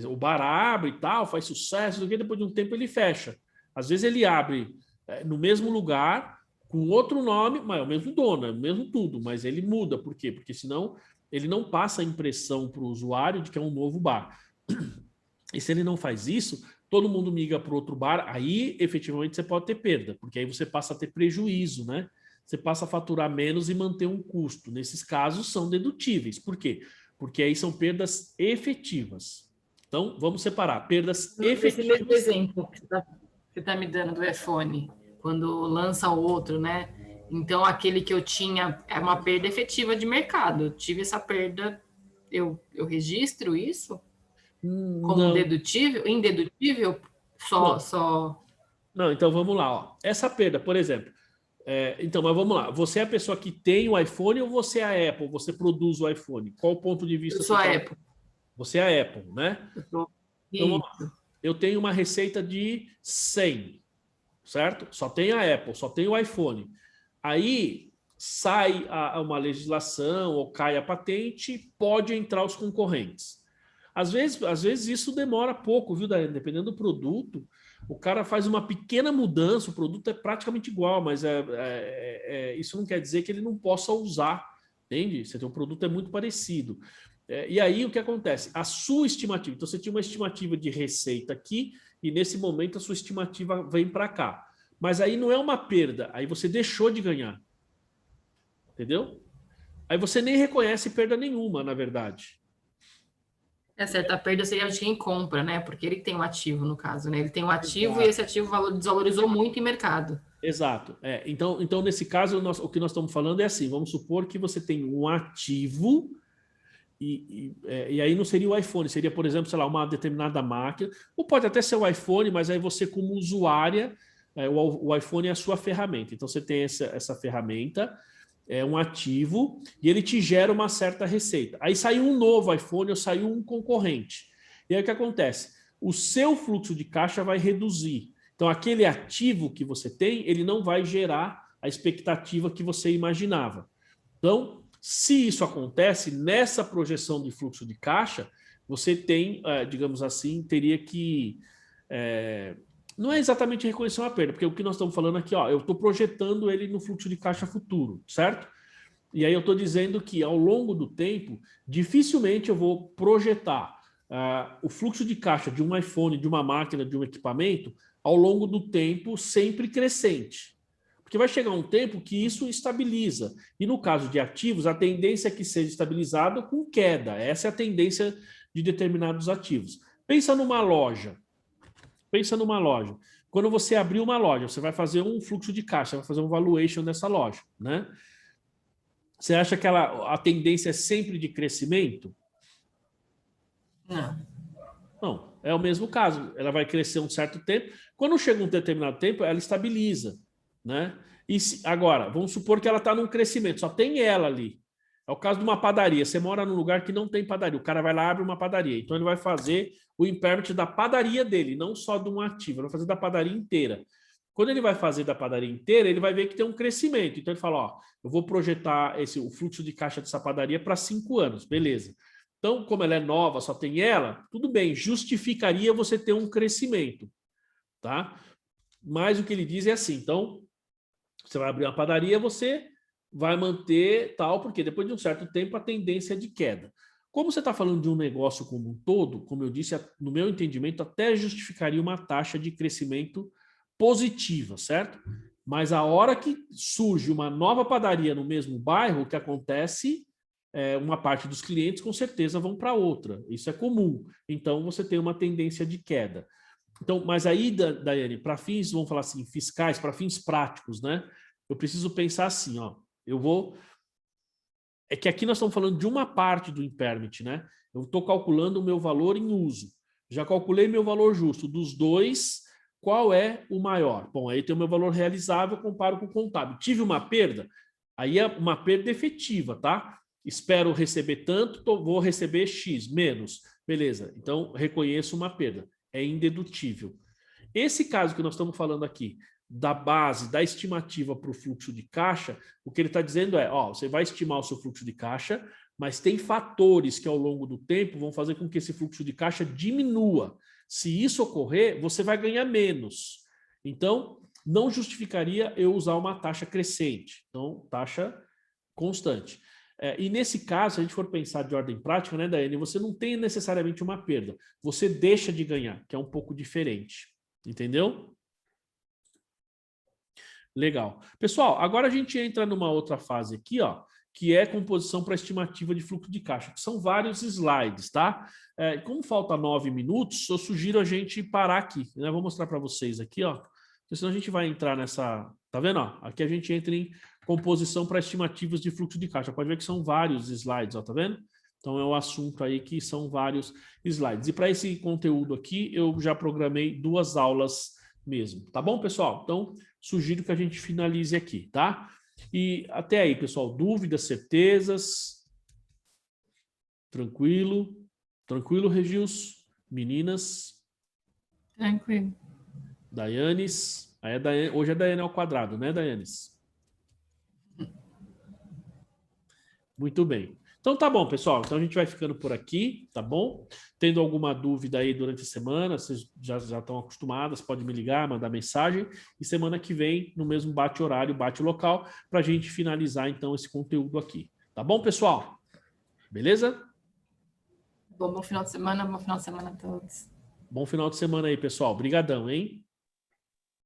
O bar abre e tal, faz sucesso, depois de um tempo ele fecha. Às vezes ele abre no mesmo lugar, com outro nome, mas é o mesmo dono, é o mesmo tudo, mas ele muda. Por quê? Porque senão ele não passa a impressão para o usuário de que é um novo bar. E se ele não faz isso, todo mundo migra para outro bar, aí efetivamente você pode ter perda, porque aí você passa a ter prejuízo, né? Você passa a faturar menos e manter um custo. Nesses casos são dedutíveis. Por quê? Porque aí são perdas efetivas. Então, vamos separar. Perdas efetivas. Esse mesmo exemplo que você tá me dando do iPhone, quando lança o outro, né? Então, aquele que eu tinha é uma perda efetiva de mercado. Eu tive essa perda, eu registro isso como Não. dedutível, indedutível, só. Não, então vamos lá. Ó. Essa perda, por exemplo. Então, mas vamos lá. Você é a pessoa que tem o iPhone ou você é a Apple? Você produz o iPhone? Qual o ponto de vista? Eu sou a Apple. Você é a Apple, né? Então, vamos lá. eu tenho uma receita de 100, certo? Só tem a Apple, só tem o iPhone. Aí sai uma legislação ou cai a patente, pode entrar os concorrentes. Às vezes isso demora pouco, viu, Daiane? Dependendo do produto, o cara faz uma pequena mudança, o produto é praticamente igual, mas isso não quer dizer que ele não possa usar, entende? O produto é muito parecido. E aí o que acontece? A sua estimativa, então você tinha uma estimativa de receita aqui, e nesse momento a sua estimativa vem para cá. Mas aí não é uma perda, aí você deixou de ganhar. Entendeu? Aí você nem reconhece perda nenhuma, na verdade. É certo, a perda seria de quem compra, né? Porque ele tem um ativo, no caso, né? Ele tem um ativo e Exato. esse ativo desvalorizou muito em mercado. Exato. Então, nesse caso, o que nós estamos falando é assim: vamos supor que você tem um ativo, e aí não seria o iPhone, seria, por exemplo, sei lá, uma determinada máquina, ou pode até ser o iPhone, mas aí você, como usuária, o iPhone é a sua ferramenta. Então, você tem essa ferramenta, é um ativo, e ele te gera uma certa receita. Aí saiu um novo iPhone ou saiu um concorrente. E aí o que acontece? O seu fluxo de caixa vai reduzir. Então, aquele ativo que você tem, ele não vai gerar a expectativa que você imaginava. Então, se isso acontece, nessa projeção de fluxo de caixa, você tem, digamos assim, teria que... não é exatamente reconhecer uma perda, porque o que nós estamos falando aqui, eu estou projetando ele no fluxo de caixa futuro, certo? E aí eu estou dizendo que ao longo do tempo, dificilmente eu vou projetar o fluxo de caixa de um iPhone, de uma máquina, de um equipamento, ao longo do tempo, sempre crescente. Porque vai chegar um tempo que isso estabiliza. E no caso de ativos, a tendência é que seja estabilizado com queda. Essa é a tendência de determinados ativos. Pensa numa loja. Pensa numa loja. Quando você abrir uma loja, você vai fazer um fluxo de caixa, vai fazer um valuation dessa loja, né? Você acha que a tendência é sempre de crescimento? Não. Não, é o mesmo caso. Ela vai crescer um certo tempo. Quando chega um determinado tempo, ela estabiliza, né? Agora, vamos supor que ela está num crescimento, só tem ela ali. É o caso de uma padaria. Você mora num lugar que não tem padaria. O cara vai lá e abre uma padaria. Então ele vai fazer o impairment da padaria dele, não só de um ativo. Ele vai fazer da padaria inteira. Quando ele vai fazer da padaria inteira, ele vai ver que tem um crescimento. Então ele fala, eu vou projetar o fluxo de caixa dessa padaria para 5 anos. Beleza. Então, como ela é nova, só tem ela, tudo bem, justificaria você ter um crescimento, tá? Mas o que ele diz é assim, então, você vai abrir uma padaria, você vai manter tal, porque depois de um certo tempo a tendência é de queda. Como você está falando de um negócio como um todo, como eu disse, no meu entendimento, até justificaria uma taxa de crescimento positiva, certo? Mas a hora que surge uma nova padaria no mesmo bairro, o que acontece uma parte dos clientes com certeza vão para outra. Isso é comum. Então, você tem uma tendência de queda. Então, mas aí, Daiane, para fins, vamos falar assim, fiscais, para fins práticos, né? Eu preciso pensar assim, é que aqui nós estamos falando de uma parte do impairment, né? Eu estou calculando o meu valor em uso. Já calculei meu valor justo. Dos dois, qual é o maior? Bom, aí tem o meu valor realizável, comparo com o contábil. Tive uma perda? Aí é uma perda efetiva, tá? Espero receber tanto, vou receber X, menos. Beleza, então reconheço uma perda. É indedutível. Esse caso que nós estamos falando aqui, da base, da estimativa para o fluxo de caixa, o que ele está dizendo é, você vai estimar o seu fluxo de caixa, mas tem fatores que ao longo do tempo vão fazer com que esse fluxo de caixa diminua. Se isso ocorrer, você vai ganhar menos. Então, não justificaria eu usar uma taxa crescente. Então, taxa constante. E nesse caso, se a gente for pensar de ordem prática, né, Daiane, você não tem necessariamente uma perda. Você deixa de ganhar, que é um pouco diferente. Entendeu? Legal. Pessoal, agora a gente entra numa outra fase aqui, que é composição para estimativa de fluxo de caixa, que são vários slides, tá? Como falta 9 minutos, eu sugiro a gente parar aqui, né? Vou mostrar para vocês aqui, porque senão a gente vai entrar nessa... Tá vendo? Aqui a gente entra em composição para estimativas de fluxo de caixa. Pode ver que são vários slides, tá vendo? Então é um assunto aí que são vários slides. E para esse conteúdo aqui, eu já programei 2 aulas mesmo. Tá bom, pessoal? Então, sugiro que a gente finalize aqui, tá? E até aí, pessoal, dúvidas, certezas? Tranquilo? Tranquilo, Regis? Meninas? Tranquilo. Dayanes. Aí é Daiane, hoje é Daiane ao quadrado, né, Dayanes? Muito bem. Então tá bom, pessoal. Então a gente vai ficando por aqui, tá bom? Tendo alguma dúvida aí durante a semana, vocês já estão acostumadas, pode me ligar, mandar mensagem. E semana que vem, no mesmo bate-horário, bate-local, para a gente finalizar então esse conteúdo aqui. Tá bom, pessoal? Beleza? Bom final de semana a todos. Bom final de semana aí, pessoal. Obrigadão, hein?